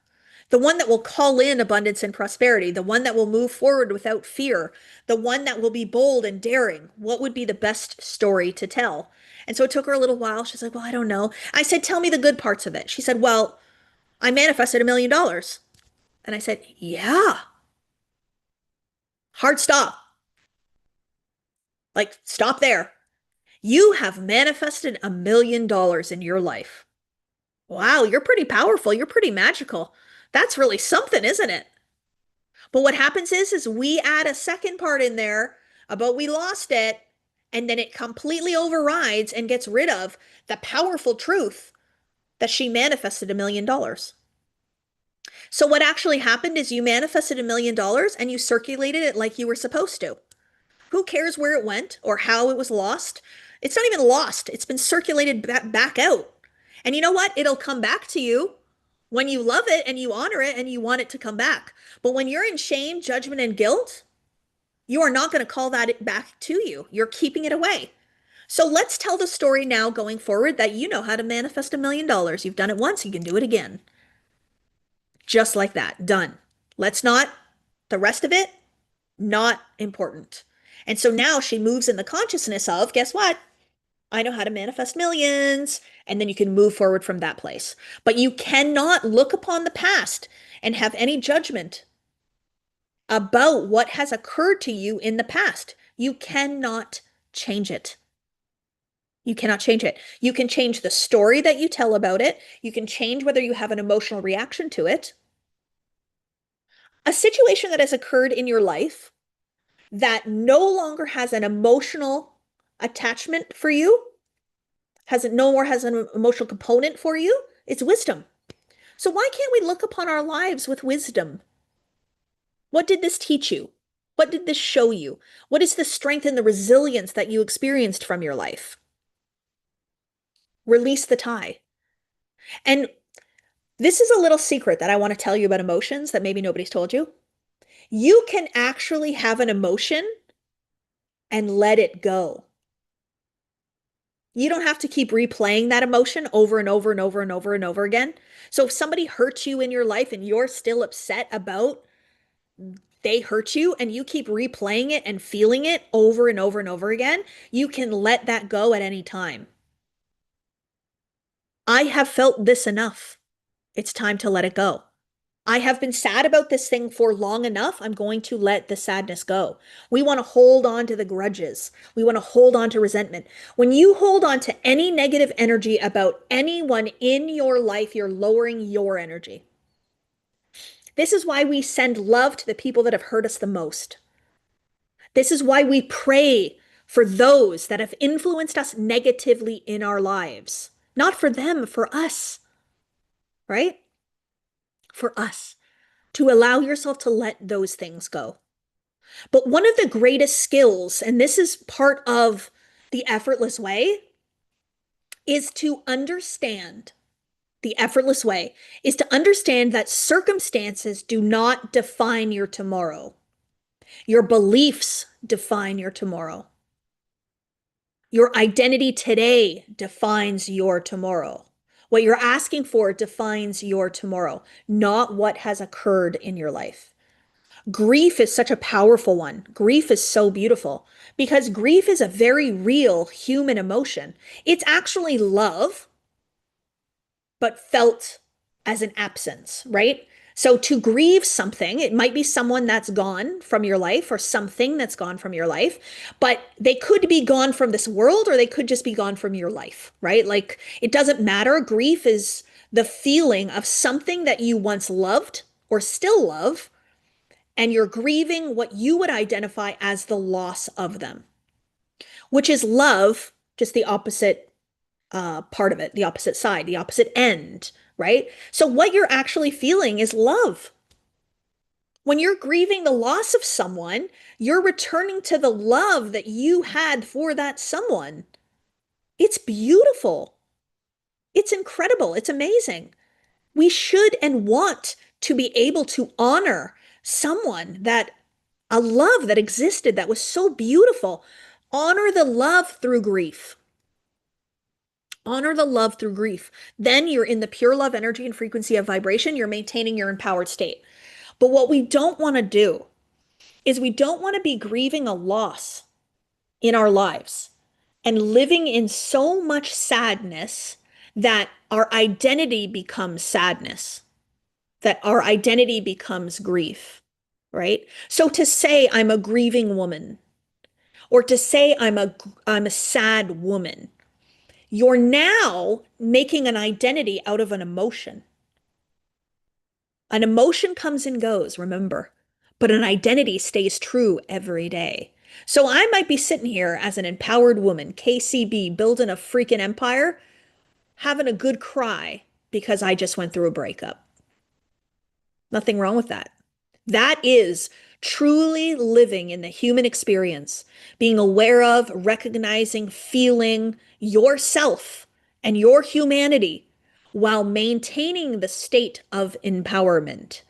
the one that will call in abundance and prosperity, the one that will move forward without fear, the one that will be bold and daring. What would be the best story to tell? And so it took her a little while. She's like, well, I don't know. I said, tell me the good parts of it. She said, well, I manifested $1 million. And I said, yeah. Hard stop. Like, stop there. You have manifested $1 million in your life. Wow, you're pretty powerful. You're pretty magical. That's really something, isn't it? But what happens is we add a second part in there about we lost it, and then it completely overrides and gets rid of the powerful truth that she manifested $1 million. So what actually happened is you manifested $1 million and you circulated it like you were supposed to. Who cares where it went or how it was lost? It's not even lost. It's been circulated back out. And you know what? It'll come back to you when you love it and you honor it and you want it to come back. But when you're in shame, judgment, and guilt, you are not going to call that back to you. You're keeping it away. So let's tell the story now going forward that you know how to manifest $1 million. You've done it once, you can do it again. Just like that. Done. Let's not, the rest of it, not important. And so now she moves in the consciousness of, guess what? I know how to manifest millions. And then you can move forward from that place. But you cannot look upon the past and have any judgment about what has occurred to you in the past. You cannot change it. You cannot change it. You can change the story that you tell about it. You can change whether you have an emotional reaction to it. A situation that has occurred in your life that no longer has an emotional attachment for you, no more has an emotional component for you, it's wisdom. So why can't we look upon our lives with wisdom? What did this teach you? What did this show you? What is the strength and the resilience that you experienced from your life? Release the tie. And this is a little secret that I want to tell you about emotions that maybe nobody's told you. You can actually have an emotion and let it go. You don't have to keep replaying that emotion over and over and over and over and over again. So if somebody hurts you in your life and you're still upset about they hurt you and you keep replaying it and feeling it over and over and over again, you can let that go at any time. I have felt this enough. It's time to let it go. I have been sad about this thing for long enough. I'm going to let the sadness go. We want to hold on to the grudges. We want to hold on to resentment. When you hold on to any negative energy about anyone in your life, you're lowering your energy. This is why we send love to the people that have hurt us the most. This is why we pray for those that have influenced us negatively in our lives. Not for them, for us, right? For us. To allow yourself to let those things go. But one of the greatest skills, and this is part of the effortless way, is to understand the effortless way is to understand that circumstances do not define your tomorrow. Your beliefs define your tomorrow. Your identity today defines your tomorrow. What you're asking for defines your tomorrow, not what has occurred in your life. Grief is such a powerful one. Grief is so beautiful because grief is a very real human emotion. It's actually love, but felt as an absence, right? So to grieve something, it might be someone that's gone from your life or something that's gone from your life, but they could be gone from this world or they could just be gone from your life, right? Like it doesn't matter. Grief is the feeling of something that you once loved or still love, and you're grieving what you would identify as the loss of them, which is love, just the opposite part of it, the opposite side, the opposite end, right? So what you're actually feeling is love. When you're grieving the loss of someone, you're returning to the love that you had for that someone. It's beautiful. It's incredible. It's amazing. We should and want to be able to honor someone that a love that existed that was so beautiful. Honor the love through grief. Honor the love through grief. Then you're in the pure love energy and frequency of vibration. You're maintaining your empowered state. But what we don't want to do is we don't want to be grieving a loss in our lives and living in so much sadness that our identity becomes sadness, that our identity becomes grief, right? So to say I'm a grieving woman or to say I'm a sad woman, you're now making an identity out of an emotion. An emotion comes and goes, remember, but an identity stays true every day. So I might be sitting here as an empowered woman, KCB, building a freaking empire, having a good cry because I just went through a breakup. Nothing wrong with that. That is truly living in the human experience, being aware of, recognizing, feeling yourself and your humanity while maintaining the state of empowerment.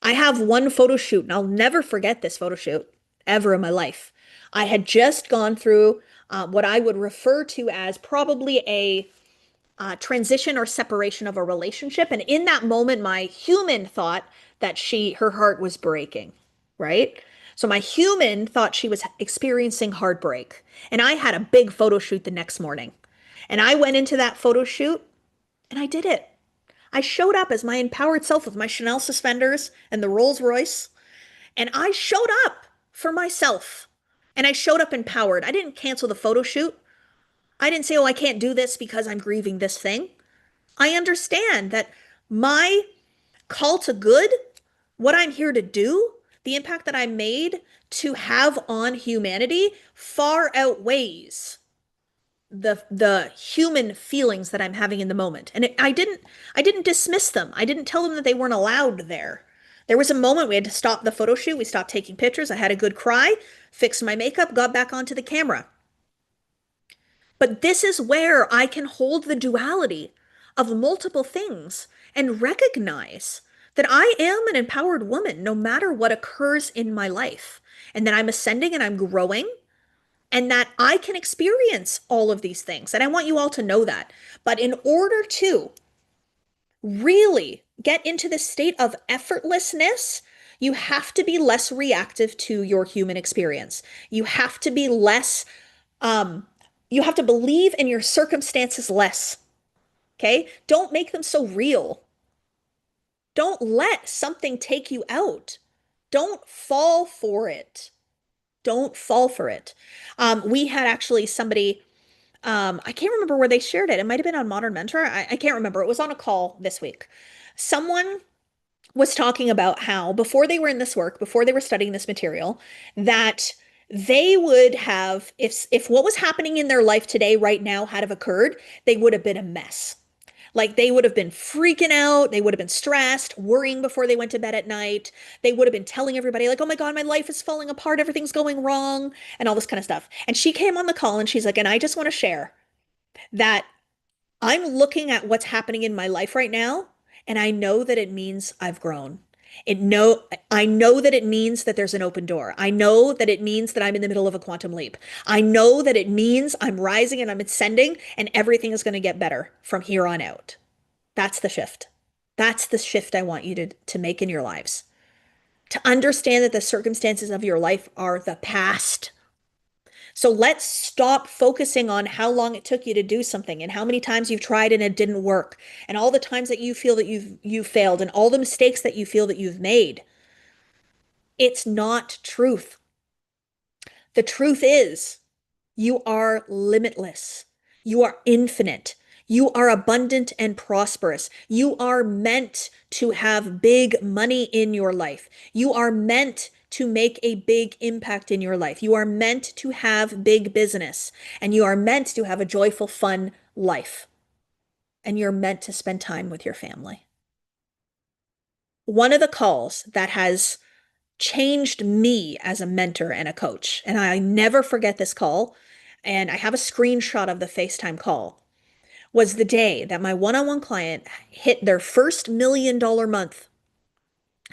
I have one photo shoot, and I'll never forget this photo shoot ever in my life. I had just gone through what I would refer to as probably a transition or separation of a relationship. And in that moment, my human thought that her heart was breaking, right? So my human thought she was experiencing heartbreak. And I had a big photo shoot the next morning. And I went into that photo shoot and I did it. I showed up as my empowered self with my Chanel suspenders and the Rolls Royce. And I showed up for myself. And I showed up empowered. I didn't cancel the photo shoot. I didn't say, oh, I can't do this because I'm grieving this thing. I understand that my call to good, what I'm here to do, the impact that I made to have on humanity far outweighs the human feelings that I'm having in the moment. And I didn't dismiss them. I didn't tell them that they weren't allowed there. There was a moment we had to stop the photo shoot. We stopped taking pictures. I had a good cry, fixed my makeup, got back onto the camera. But this is where I can hold the duality of multiple things and recognize that I am an empowered woman no matter what occurs in my life, and that I'm ascending and I'm growing, and that I can experience all of these things. And I want you all to know that. But in order to really get into the state of effortlessness, you have to be less reactive to your human experience. You have to be less, you have to believe in your circumstances less. Okay? Don't make them so real. Don't let something take you out. Don't fall for it. Don't fall for it. We had actually somebody, I can't remember where they shared it. It might have been on Modern Mentor. I can't remember. It was on a call this week. Someone was talking about how before they were in this work, before they were studying this material, that they would have, if what was happening in their life today, right now, had have occurred, they would have been a mess. Like they would have been freaking out. They would have been stressed, worrying before they went to bed at night. They would have been telling everybody like, oh my God, my life is falling apart. Everything's going wrong and all this kind of stuff. And she came on the call and she's like, and I just want to share that I'm looking at what's happening in my life right now. And I know that it means I've grown. I know that it means that there's an open door. I know that it means that I'm in the middle of a quantum leap. I know that it means I'm rising and I'm ascending and everything is going to get better from here on out. That's the shift. That's the shift I want you to make in your lives. To understand that the circumstances of your life are the past. So let's stop focusing on how long it took you to do something and how many times you've tried and it didn't work and all the times that you feel that you've failed and all the mistakes that you feel that you've made. It's not truth. The truth is you are limitless. You are infinite. You are abundant and prosperous. You are meant to have big money in your life. You are meant to make a big impact in your life. You are meant to have big business, and you are meant to have a joyful, fun life. And you're meant to spend time with your family. One of the calls that has changed me as a mentor and a coach, and I never forget this call, and I have a screenshot of the FaceTime call, was the day that my one-on-one client hit their first $1 million month.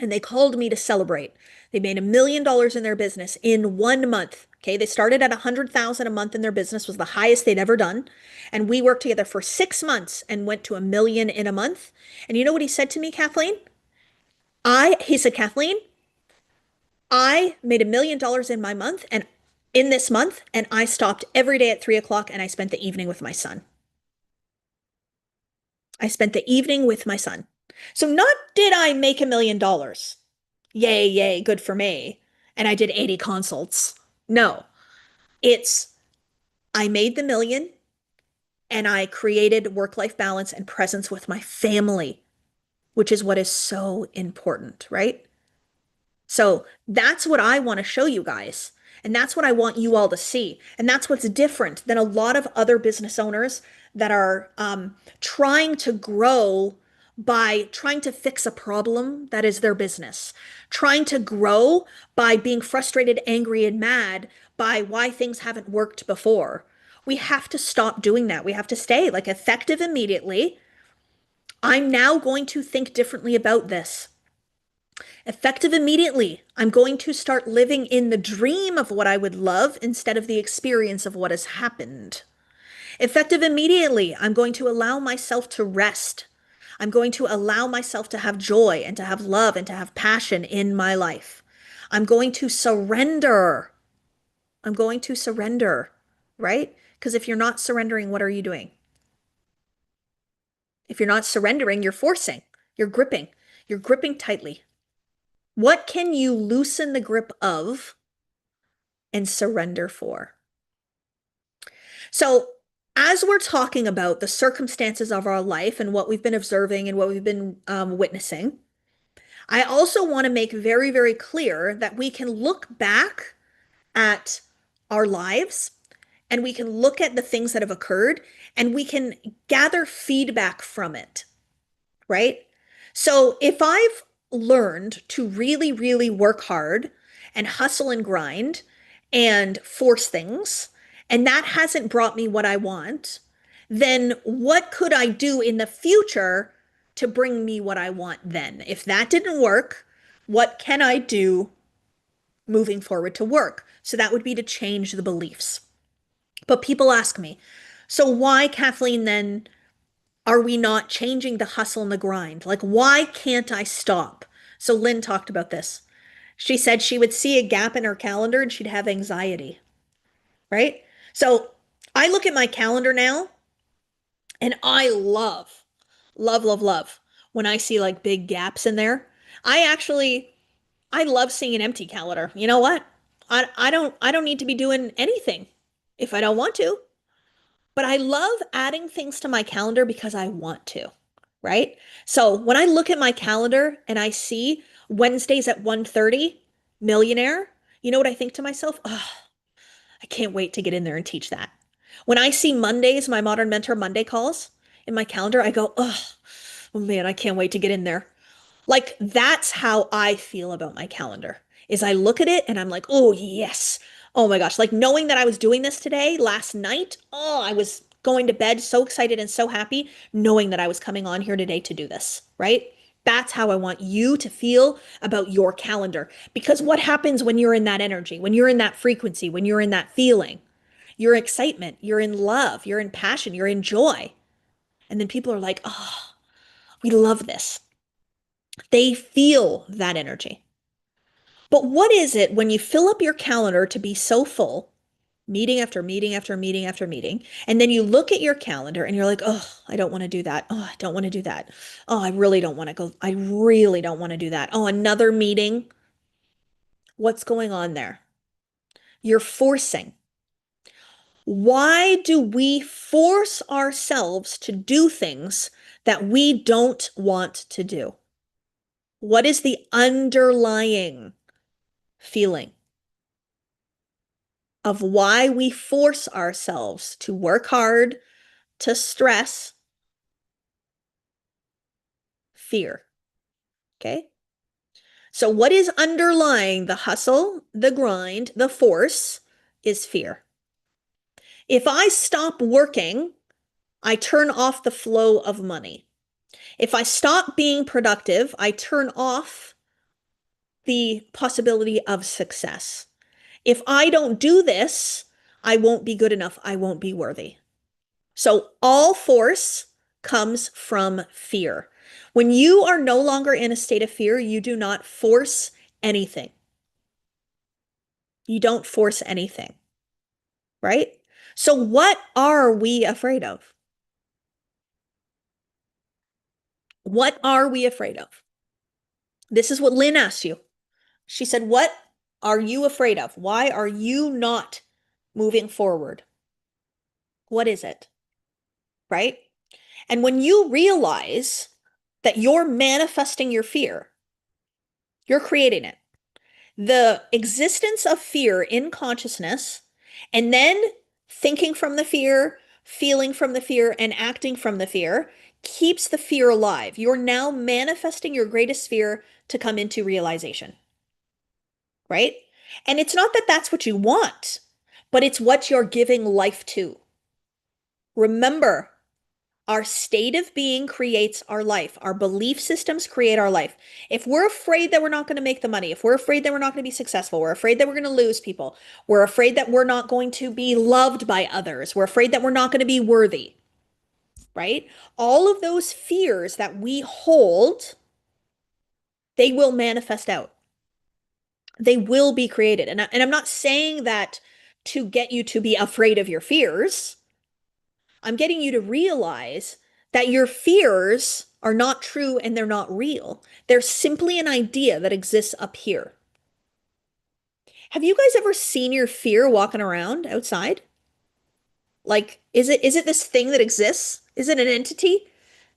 And they called me to celebrate. They made $1 million in their business in 1 month. Okay, they started at 100,000 a month in their business, was the highest they'd ever done. And we worked together for 6 months and went to $1 million in a month. And you know what he said to me, Kathleen? He said, Kathleen, I made $1 million in my month and in this month, and I stopped every day at 3 o'clock and I spent the evening with my son. I spent the evening with my son. So not did I make $1 million. Yay, yay, good for me. And I did 80 consults. No, it's I made the million and I created work-life balance and presence with my family, which is what is so important, right? So that's what I want to show you guys. And that's what I want you all to see. And that's what's different than a lot of other business owners that are trying to grow by trying to fix a problem that is their business, trying to grow by being frustrated, angry, and mad by why things haven't worked before. We have to stop doing that. We have to stay like effective immediately. I'm now going to think differently about this. Effective immediately, I'm going to start living in the dream of what I would love instead of the experience of what has happened. Effective immediately, I'm going to allow myself to rest. I'm going to allow myself to have joy and to have love and to have passion in my life. I'm going to surrender. I'm going to surrender, right? Because if you're not surrendering, what are you doing? If you're not surrendering, you're forcing, you're gripping tightly. What can you loosen the grip of and surrender for? So, as we're talking about the circumstances of our life and what we've been observing and what we've been witnessing, I also want to make very, very clear that we can look back at our lives and we can look at the things that have occurred and we can gather feedback from it, right? So if I've learned to really, really work hard and hustle and grind and force things, and that hasn't brought me what I want, then what could I do in the future to bring me what I want then? If that didn't work, what can I do moving forward to work? So that would be to change the beliefs. But people ask me, so why, Kathleen, then are we not changing the hustle and the grind? Like, why can't I stop? So Lynn talked about this. She said she would see a gap in her calendar and she'd have anxiety, right? So I look at my calendar now and I love when I see like big gaps in there. I love seeing an empty calendar. You know what? I don't need to be doing anything if I don't want to. But I love adding things to my calendar because I want to, right? So when I look at my calendar and I see Wednesdays at 1:30, millionaire, you know what I think to myself? Oh, I can't wait to get in there and teach that. When I see Mondays, my Modern Mentor Monday calls in my calendar, I go, oh man, I can't wait to get in there. Like that's how I feel about my calendar. Is I look at it and I'm like, "Oh, yes. Oh my gosh." Like knowing that I was doing this today last night, oh, I was going to bed so excited and so happy knowing that I was coming on here today to do this, right? That's how I want you to feel about your calendar. Because what happens when you're in that energy, when you're in that frequency, when you're in that feeling? You're excitement, you're in love, you're in passion, you're in joy. And then people are like, oh, we love this. They feel that energy. But what is it when you fill up your calendar to be so full, meeting after meeting after meeting after meeting, and then you look at your calendar and you're like, oh, I don't want to do that. Oh, I don't want to do that. Oh, I really don't want to go. I really don't want to do that. Oh, another meeting. What's going on there? You're forcing. Why do we force ourselves to do things that we don't want to do? What is the underlying feeling of why we force ourselves to work hard, to stress? Fear. Okay. So, what is underlying the hustle, the grind, the force is fear. If I stop working, I turn off the flow of money. If I stop being productive, I turn off the possibility of success. If I don't do this, I won't be good enough. I won't be worthy. So all force comes from fear. When you are no longer in a state of fear, you do not force anything. You don't force anything, right? So what are we afraid of? What are we afraid of? This is what Lynn asked you. She said, what are you afraid of? Why are you not moving forward? What is it? Right? And when you realize that you're manifesting your fear, you're creating it. The existence of fear in consciousness, and then thinking from the fear, feeling from the fear, and acting from the fear keeps the fear alive. You're now manifesting your greatest fear to come into realization, right? And it's not that that's what you want, but it's what you're giving life to. Remember, our state of being creates our life. Our belief systems create our life. If we're afraid that we're not going to make the money, if we're afraid that we're not going to be successful, we're afraid that we're going to lose people, we're afraid that we're not going to be loved by others, we're afraid that we're not going to be worthy, right? All of those fears that we hold, they will manifest out. They will be created. And I'm not saying that to get you to be afraid of your fears. I'm getting you to realize that your fears are not true and they're not real. They're simply an idea that exists up here. Have you guys ever seen your fear walking around outside? Like, is it this thing that exists? Is it an entity?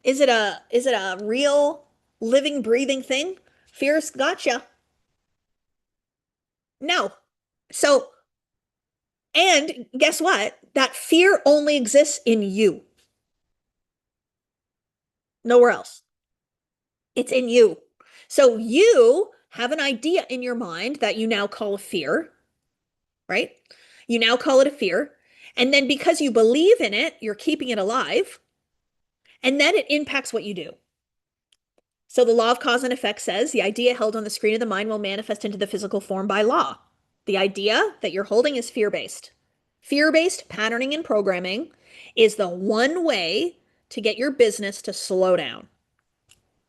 Is it a real living, breathing thing? Fear's gotcha. No. So, and guess what? That fear only exists in you. Nowhere else. It's in you. So you have an idea in your mind that you now call a fear, right? You now call it a fear. And then because you believe in it, you're keeping it alive. And then it impacts what you do. So the law of cause and effect says the idea held on the screen of the mind will manifest into the physical form by law. The idea that you're holding is fear-based. Fear-based patterning and programming is the one way to get your business to slow down.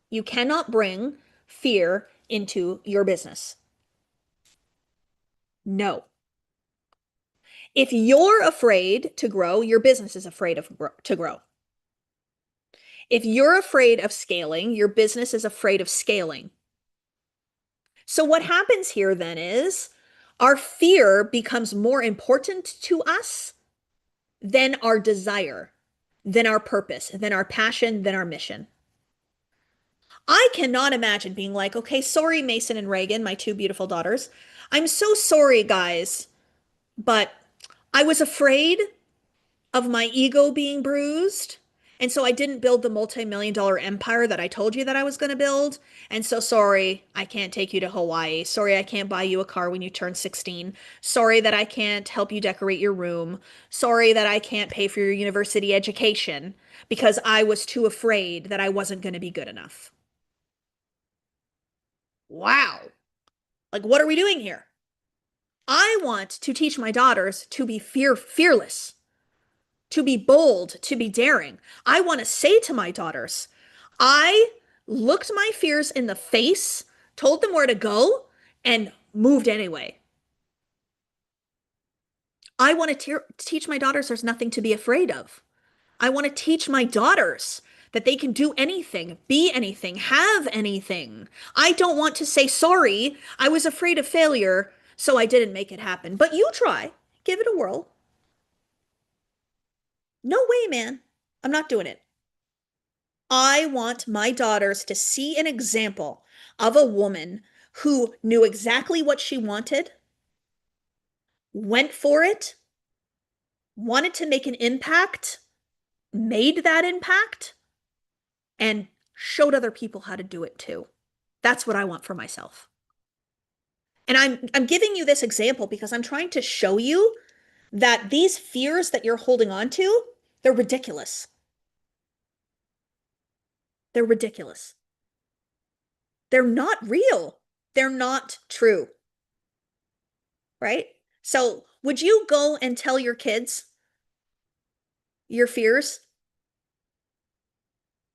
You cannot bring fear into your business. No. If you're afraid to grow, your business is afraid to grow. If you're afraid of scaling, your business is afraid of scaling. So what happens here then is our fear becomes more important to us than our desire, than our purpose, than our passion, than our mission. I cannot imagine being like, okay, sorry, Mason and Reagan, my two beautiful daughters. I'm so sorry, guys, but I was afraid of my ego being bruised. And so I didn't build the multi-million-dollar empire that I told you that I was going to build. And so sorry, I can't take you to Hawaii. Sorry, I can't buy you a car when you turn 16. Sorry that I can't help you decorate your room. Sorry that I can't pay for your university education because I was too afraid that I wasn't going to be good enough. wow, like what are we doing here? I want to teach my daughters to be fearless, to be bold, to be daring. I want to say to my daughters, I looked my fears in the face, told them where to go, and moved anyway. I want to teach my daughters there's nothing to be afraid of. I want to teach my daughters that they can do anything, be anything, have anything. I don't want to say, sorry, I was afraid of failure, so I didn't make it happen. But you try, give it a whirl. No way, man. I'm not doing it. I want my daughters to see an example of a woman who knew exactly what she wanted, went for it, wanted to make an impact, made that impact, and showed other people how to do it too. That's what I want for myself. And I'm giving you this example because I'm trying to show you that these fears that you're holding on to, they're ridiculous. They're ridiculous. They're not real. They're not true. Right? So, would you go and tell your kids your fears?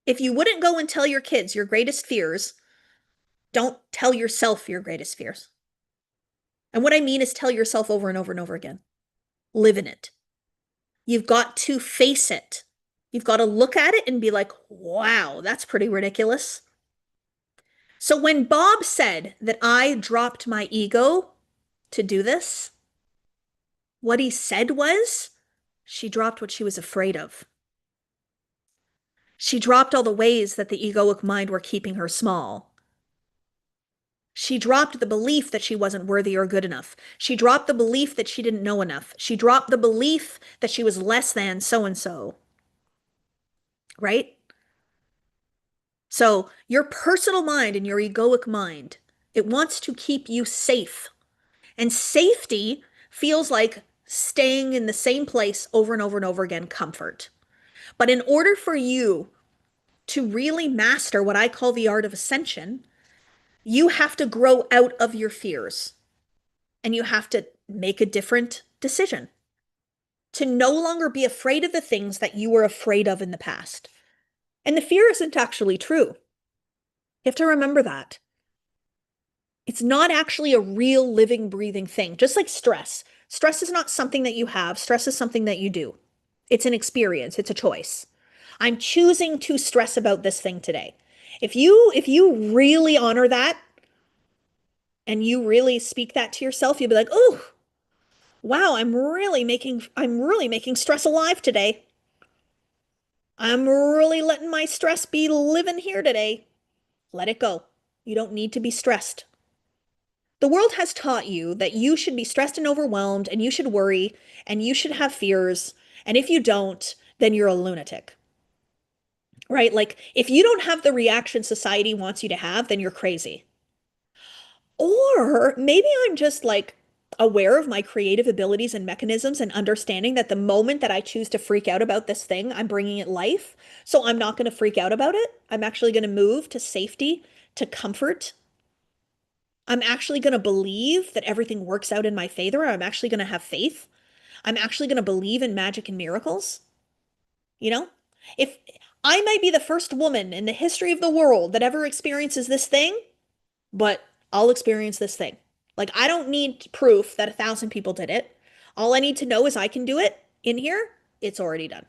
If you wouldn't go and tell your kids your greatest fears, don't tell yourself your greatest fears. And what I mean is tell yourself over and over and over again. Live in it. You've got to face it. You've got to look at it and be like, wow, that's pretty ridiculous. So when Bob said that I dropped my ego to do this, what he said was she dropped what she was afraid of. She dropped all the ways that the egoic mind were keeping her small. She dropped the belief that she wasn't worthy or good enough. She dropped the belief that she didn't know enough. She dropped the belief that she was less than so-and-so. Right? So your personal mind and your egoic mind, it wants to keep you safe. And safety feels like staying in the same place over and over and over again, comfort. But in order for you to really master what I call the art of ascension, you have to grow out of your fears and you have to make a different decision to no longer be afraid of the things that you were afraid of in the past. And the fear isn't actually true. You have to remember that. It's not actually a real living, breathing thing, just like stress. Stress is not something that you have, stress is something that you do. It's an experience, it's a choice. I'm choosing to stress about this thing today. If you really honor that and you really speak that to yourself, you'll be like, "Oh, wow, I'm really making stress alive today. I'm really letting my stress be living here today." Let it go. You don't need to be stressed. The world has taught you that you should be stressed and overwhelmed and you should worry and you should have fears. And if you don't, then you're a lunatic. Right? Like if you don't have the reaction society wants you to have, then you're crazy. Or maybe I'm just like aware of my creative abilities and mechanisms and understanding that the moment that I choose to freak out about this thing, I'm bringing it life. So I'm not going to freak out about it. I'm actually going to move to safety, to comfort. I'm actually going to believe that everything works out in my favor. I'm actually going to have faith. I'm actually going to believe in magic and miracles. You know, if I might be the first woman in the history of the world that ever experiences this thing, but I'll experience this thing. Like, I don't need proof that 1,000 people did it. All I need to know is I can do it in here. It's already done.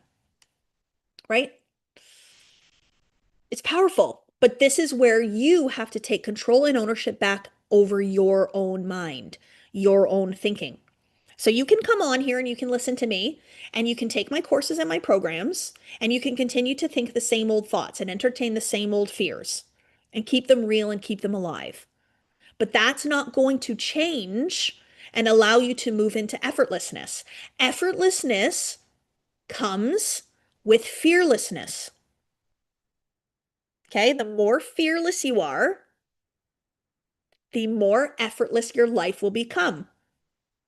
Right? It's powerful, but this is where you have to take control and ownership back over your own mind, your own thinking. So you can come on here and you can listen to me and you can take my courses and my programs and you can continue to think the same old thoughts and entertain the same old fears and keep them real and keep them alive. But that's not going to change and allow you to move into effortlessness. Effortlessness comes with fearlessness. Okay, the more fearless you are, the more effortless your life will become.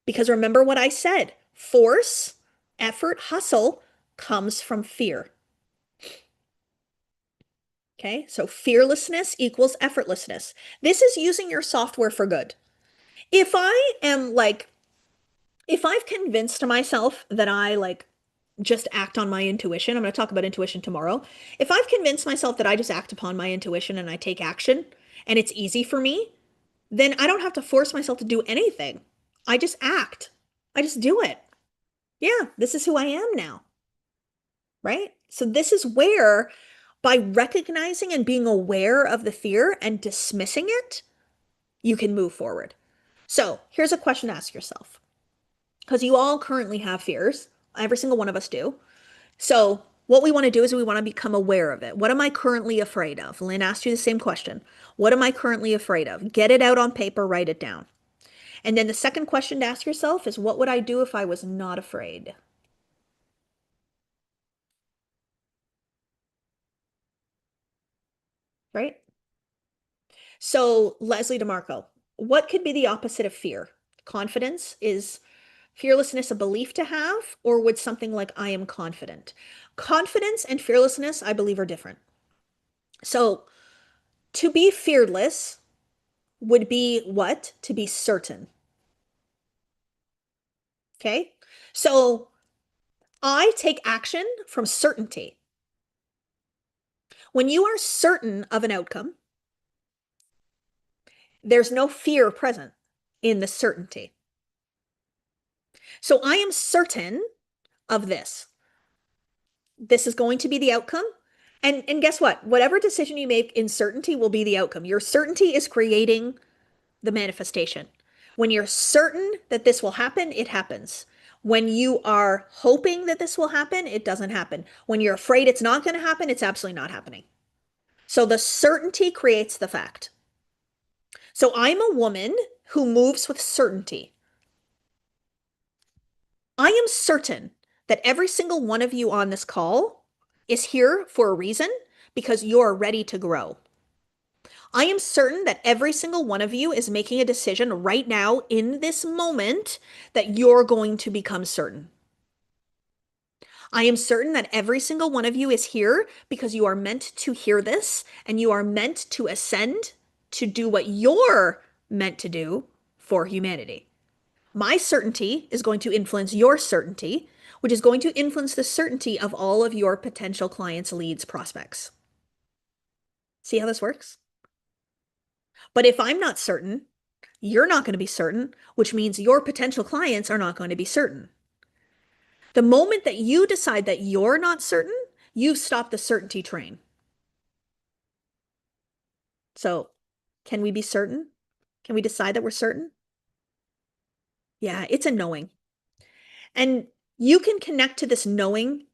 Because remember what I said, force, effort, hustle comes from fear. Okay, so fearlessness equals effortlessness. This is using your software for good. If I am like, if I've convinced myself that I like just act on my intuition, I'm going to talk about intuition tomorrow. If I've convinced myself that I just act upon my intuition and I take action and it's easy for me, then I don't have to force myself to do anything. I just act. I just do it. Yeah, this is who I am now. Right? So this is where, by recognizing and being aware of the fear and dismissing it, you can move forward. So here's a question to ask yourself, because you all currently have fears. Every single one of us do. So what we want to do is we want to become aware of it. What am I currently afraid of? Lynn asked you the same question. What am I currently afraid of? Get it out on paper, write it down. And then the second question to ask yourself is, what would I do if I was not afraid? Right? So, Leslie DeMarco, what could be the opposite of fear? Confidence. Is fearlessness a belief to have, or would something like I am confident? Confidence and fearlessness, I believe, are different. So, to be fearless would be what? To be certain. Okay? So, I take action from certainty. When you are certain of an outcome, there's no fear present in the certainty. So, I am certain of this. This is going to be the outcome. And guess what? Whatever decision you make in certainty will be the outcome. Your certainty is creating the manifestation. When you're certain that this will happen, it happens. When you are hoping that this will happen, it doesn't happen. When you're afraid it's not going to happen, it's absolutely not happening. So the certainty creates the fact. So I'm a woman who moves with certainty. I am certain that every single one of you on this call is here for a reason, because you're ready to grow. I am certain that every single one of you is making a decision right now in this moment that you're going to become certain. I am certain that every single one of you is here because you are meant to hear this and you are meant to ascend to do what you're meant to do for humanity. My certainty is going to influence your certainty, which is going to influence the certainty of all of your potential clients, leads, prospects. See how this works? But if I'm not certain, you're not going to be certain, which means your potential clients are not going to be certain. The moment that you decide that you're not certain, you've stopped the certainty train. So, can we be certain? Can we decide that we're certain? Yeah, it's a knowing. And you can connect to this knowing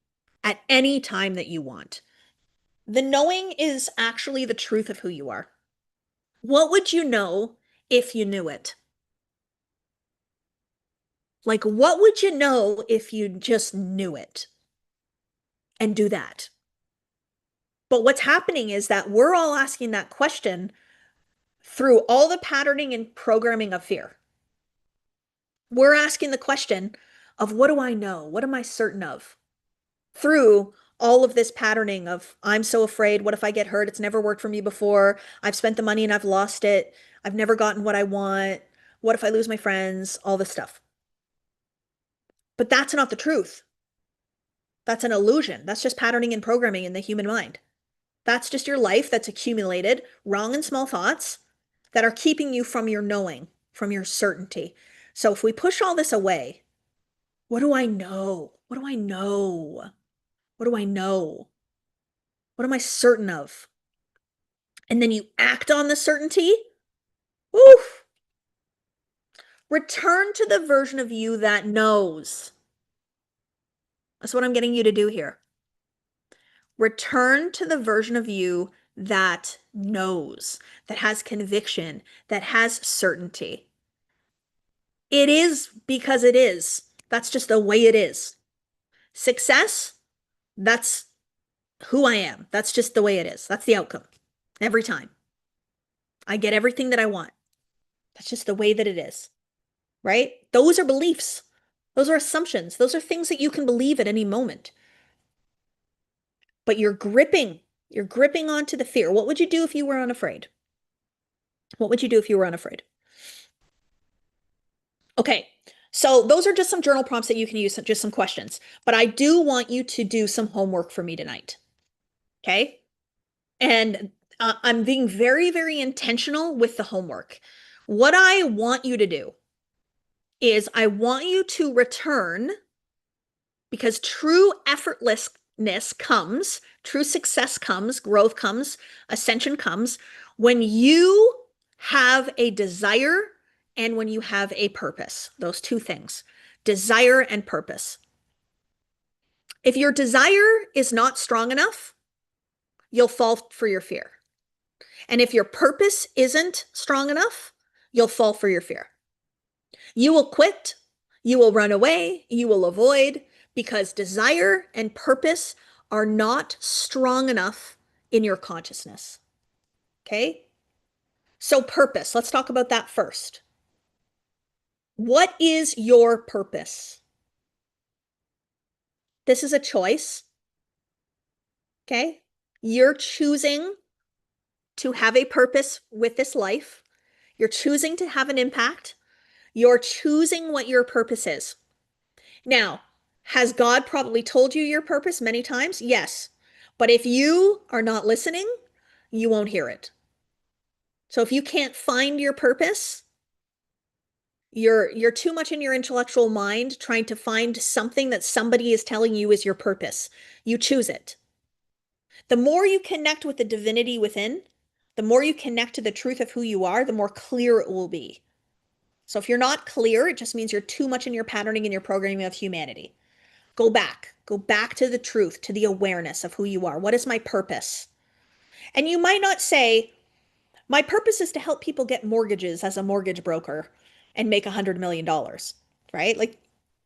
at any time that you want. The knowing is actually the truth of who you are. What would you know if you knew it? Like, what would you know if you just knew it and do that? But what's happening is that we're all asking that question through all the patterning and programming of fear. We're asking the question of, what do I know? What am I certain of? Through all of this patterning of, I'm so afraid. What if I get hurt? It's never worked for me before. I've spent the money and I've lost it. I've never gotten what I want. What if I lose my friends? All this stuff. But that's not the truth. That's an illusion. That's just patterning and programming in the human mind. That's just your life that's accumulated wrong and small thoughts that are keeping you from your knowing, from your certainty. So if we push all this away, what do I know? What do I know? What do I know? What am I certain of? And then you act on the certainty. Oof. Return to the version of you that knows. That's what I'm getting you to do here. Return to the version of you that knows, that has conviction, that has certainty. It is because it is. That's just the way it is. Success, that's who I am. That's just the way it is. That's the outcome. Every time. I get everything that I want. That's just the way that it is. Right? Those are beliefs. Those are assumptions. Those are things that you can believe at any moment. But you're gripping You're gripping onto the fear. What would you do if you were unafraid? What would you do if you were unafraid? Okay, so those are just some journal prompts that you can use, just some questions. But I do want you to do some homework for me tonight. Okay? And I'm being very, very intentional with the homework. What I want you to do is I want you to return, because true effortlessness comes, true success comes, growth comes, ascension comes when you have a desire and when you have a purpose. Those two things, desire and purpose. If your desire is not strong enough, you'll fall for your fear. And if your purpose isn't strong enough, you'll fall for your fear. You will quit, you will run away, you will avoid, because desire and purpose are not strong enough in your consciousness. Okay? So, purpose, let's talk about that first. What is your purpose? This is a choice. Okay? You're choosing to have a purpose with this life. You're choosing to have an impact. You're choosing what your purpose is. Now, has God probably told you your purpose many times? Yes. But if you are not listening, you won't hear it. So if you can't find your purpose, you're too much in your intellectual mind trying to find something that somebody is telling you is your purpose. You choose it. The more you connect with the divinity within, the more you connect to the truth of who you are, the more clear it will be. So if you're not clear, it just means you're too much in your patterning and your programming of humanity. Go back to the truth, to the awareness of who you are. What is my purpose? And you might not say, my purpose is to help people get mortgages as a mortgage broker and make $100 million, right? Like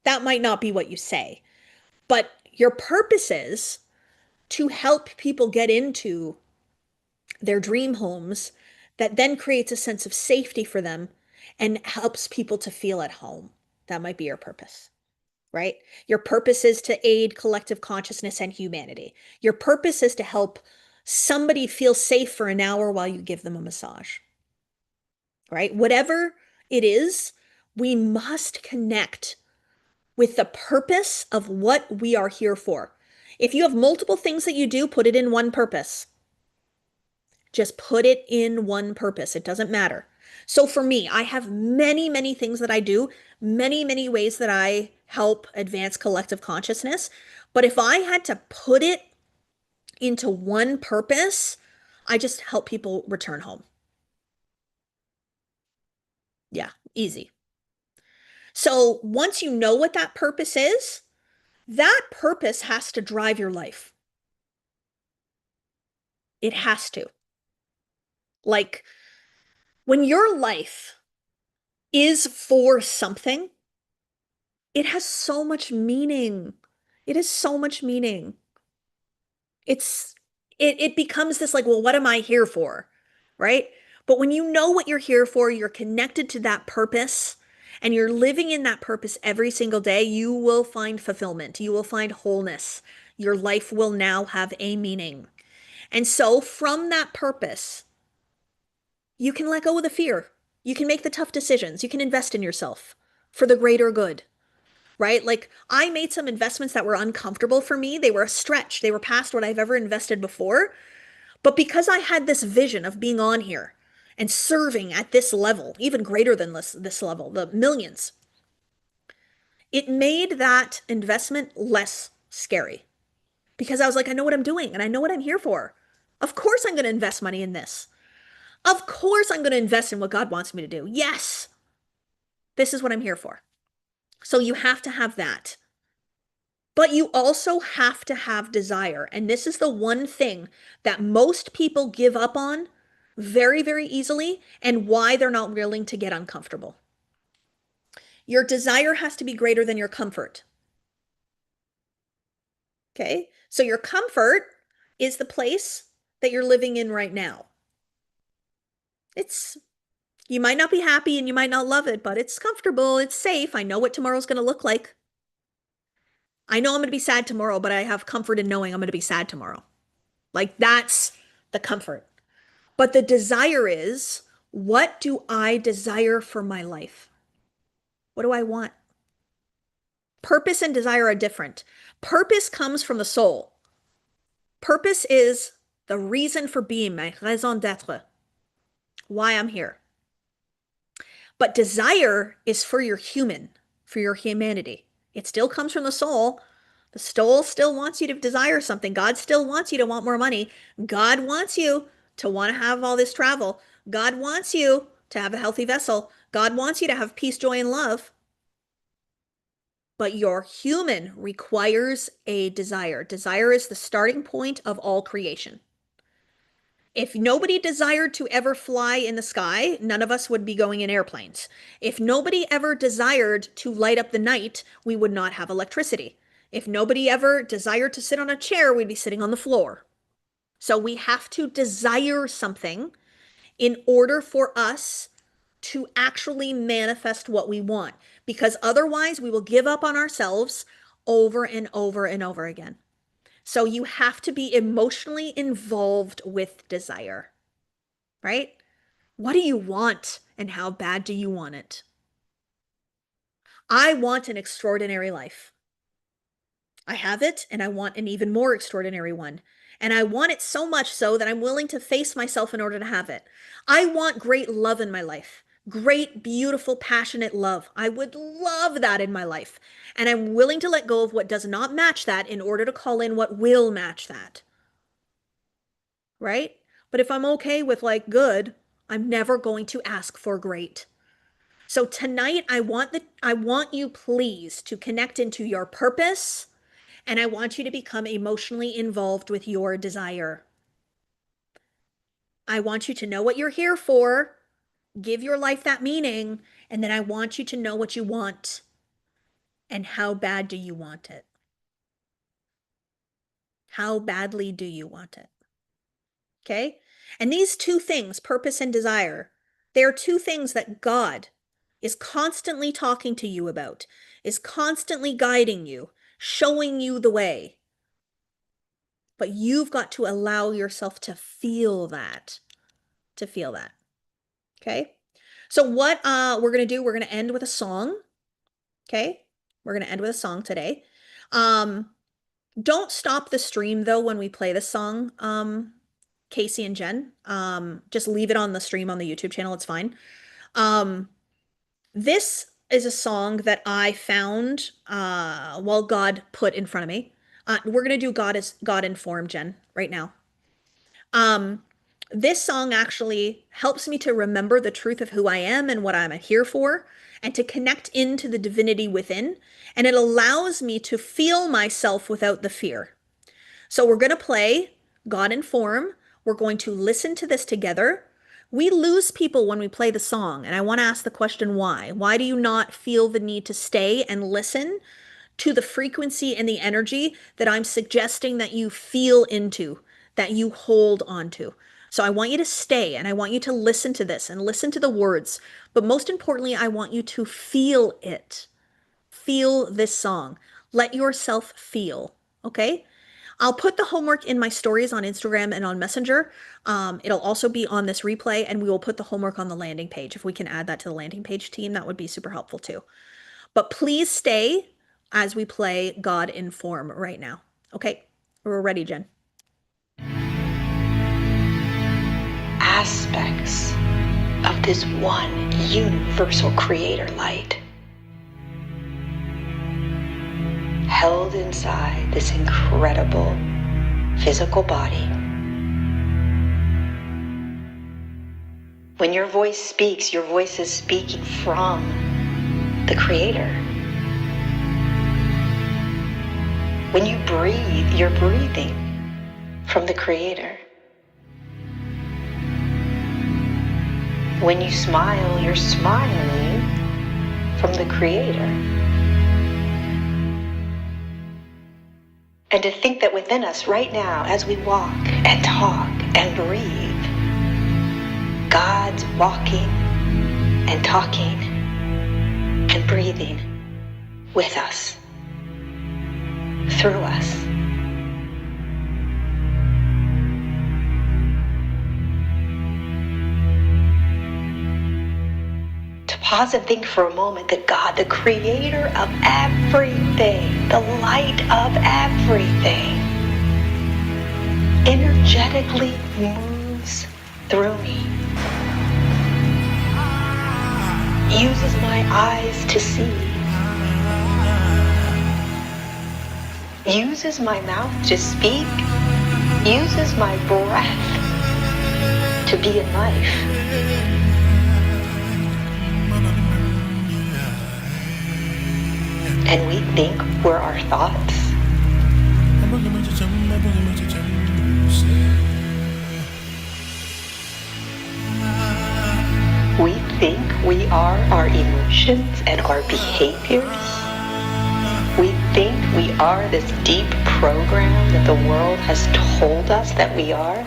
that might not be what you say, but your purpose is to help people get into their dream homes that then creates a sense of safety for them and helps people to feel at home. That might be your purpose. Right? Your purpose is to aid collective consciousness and humanity. Your purpose is to help somebody feel safe for an hour while you give them a massage. Right? Whatever it is, we must connect with the purpose of what we are here for. If you have multiple things that you do, put it in one purpose. Just put it in one purpose. It doesn't matter. So for me, I have many, many things that I do, many, many ways that I help advance collective consciousness. But if I had to put it into one purpose, I just help people return home. Yeah, easy. So once you know what that purpose is, that purpose has to drive your life. It has to. Like when your life is for something, it has so much meaning. It has so much meaning. It becomes this like, well, what am I here for? Right? But when you know what you're here for, you're connected to that purpose and you're living in that purpose every single day, you will find fulfillment. You will find wholeness. Your life will now have a meaning. And so from that purpose, you can let go of the fear. You can make the tough decisions. You can invest in yourself for the greater good. Right? Like I made some investments that were uncomfortable for me. They were a stretch. They were past what I've ever invested before. But because I had this vision of being on here and serving at this level, even greater than this level, the millions, it made that investment less scary because I was like, I know what I'm doing and I know what I'm here for. Of course I'm going to invest money in this. Of course I'm going to invest in what God wants me to do. Yes, this is what I'm here for. So you have to have that. But you also have to have desire. And this is the one thing that most people give up on very, very easily and why they're not willing to get uncomfortable. Your desire has to be greater than your comfort. Okay? So your comfort is the place that you're living in right now. You might not be happy and you might not love it, but it's comfortable, it's safe. I know what tomorrow's going to look like. I know I'm going to be sad tomorrow, but I have comfort in knowing I'm going to be sad tomorrow. Like that's the comfort. But the desire is, what do I desire for my life? What do I want? Purpose and desire are different. Purpose comes from the soul. Purpose is the reason for being, my raison d'être, why I'm here. But desire is for your humanity. It still comes from the soul. The soul still wants you to desire something. God still wants you to want more money. God wants you to want to have all this travel. God wants you to have a healthy vessel. God wants you to have peace, joy, and love. But your human requires a desire. Desire is the starting point of all creation. If nobody desired to ever fly in the sky, none of us would be going in airplanes. If nobody ever desired to light up the night, we would not have electricity. If nobody ever desired to sit on a chair, we'd be sitting on the floor. So we have to desire something in order for us to actually manifest what we want, because otherwise we will give up on ourselves over and over and over again. So you have to be emotionally involved with desire, right? What do you want and how bad do you want it? I want an extraordinary life. I have it and I want an even more extraordinary one. And I want it so much so that I'm willing to face myself in order to have it. I want great love in my life. Great, beautiful, passionate love. I would love that in my life. And I'm willing to let go of what does not match that in order to call in what will match that. Right? But if I'm okay with like good, I'm never going to ask for great. So tonight I want you please to connect into your purpose, and I want you to become emotionally involved with your desire. I want you to know what you're here for, give your life that meaning, and then I want you to know what you want and how bad do you want it? How badly do you want it? Okay? And these two things, purpose and desire, they are two things that God is constantly talking to you about, is constantly guiding you, showing you the way. But you've got to allow yourself to feel that, Okay? So what we're going to do, we're going to end with a song. Okay? We're going to end with a song today. Don't stop the stream though when we play this song, Casey and Jen. Just leave it on the stream on the YouTube channel. It's fine. This is a song that I found while God put in front of me. We're gonna do God Informed, Jen, right now. This song actually helps me to remember the truth of who I am and what I'm here for, and to connect into the divinity within. And it allows me to feel myself without the fear. So we're going to play God Inform. We're going to listen to this together. We lose people when we play the song, and I want to ask the question, why? Why do you not feel the need to stay and listen to the frequency and the energy that I'm suggesting that you feel into, that you hold on to? So I want you to stay and I want you to listen to this and listen to the words. But most importantly, I want you to feel it. Feel this song. Let yourself feel, okay? I'll put the homework in my stories on Instagram and on Messenger. It'll also be on this replay, and we will put the homework on the landing page. If we can add that to the landing page team, that would be super helpful too. But please stay as we play God Inform right now. Okay, we're ready, Jen. Aspects of this one universal creator light held inside this incredible physical body. When your voice speaks, your voice is speaking from the creator. When you breathe, you're breathing from the creator. When you smile, you're smiling from the creator. And to think that within us right now, as we walk and talk and breathe, God's walking and talking and breathing with us, through us. Pause and think for a moment that God, the creator of everything, the light of everything, energetically moves through me, uses my eyes to see, uses my mouth to speak, uses my breath to be in life. And we think we're our thoughts. We think we are our emotions and our behaviors. We think we are this deep program that the world has told us that we are.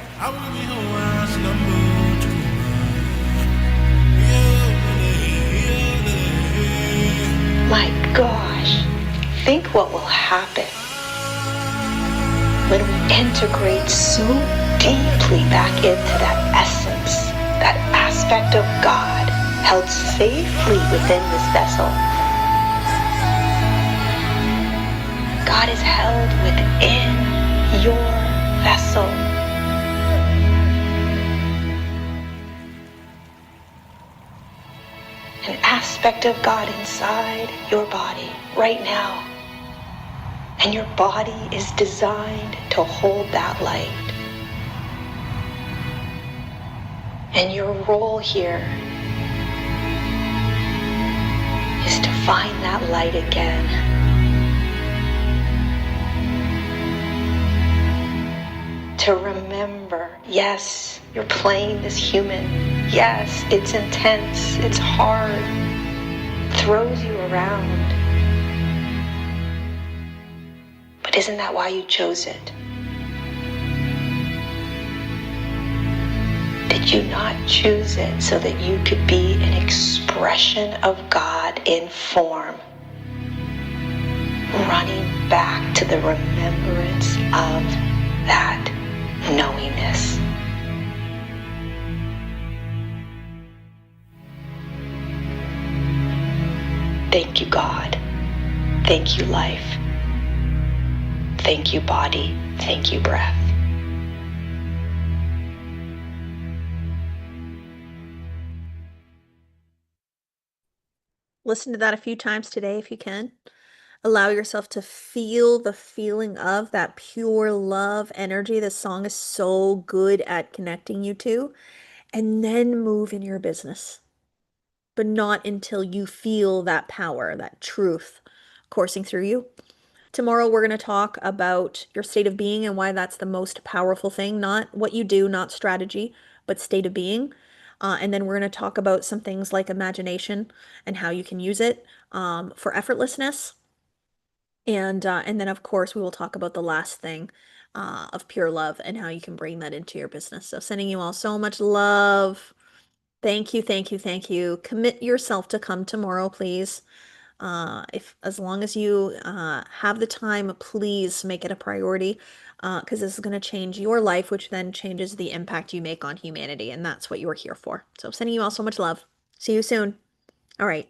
My gosh, think what will happen when we integrate so deeply back into that essence, that aspect of God held safely within this vessel. God is held within your vessel. An aspect of God inside your body right now. And your body is designed to hold that light. And your role here is to find that light again. To remember, yes, you're playing this human. Yes, it's intense, it's hard, it throws you around. But isn't that why you chose it? Did you not choose it so that you could be an expression of God in form, running back to the remembrance of that knowingness? Thank you, God. Thank you, life. Thank you, body. Thank you, breath. Listen to that a few times today if you can. Allow yourself to feel the feeling of that pure love energy this song is so good at connecting you to, and then move in your business. But not until you feel that power, that truth coursing through you. Tomorrow, we're going to talk about your state of being and why that's the most powerful thing. Not what you do, not strategy, but state of being. And then we're going to talk about some things like imagination and how you can use it for effortlessness. And then, of course, we will talk about the last thing of pure love and how you can bring that into your business. So sending you all so much love. Thank you, thank you, thank you. Commit yourself to come tomorrow, please. If as long as you have the time, please make it a priority because this is going to change your life, which then changes the impact you make on humanity. And that's what you're here for. So sending you all so much love. See you soon. All right.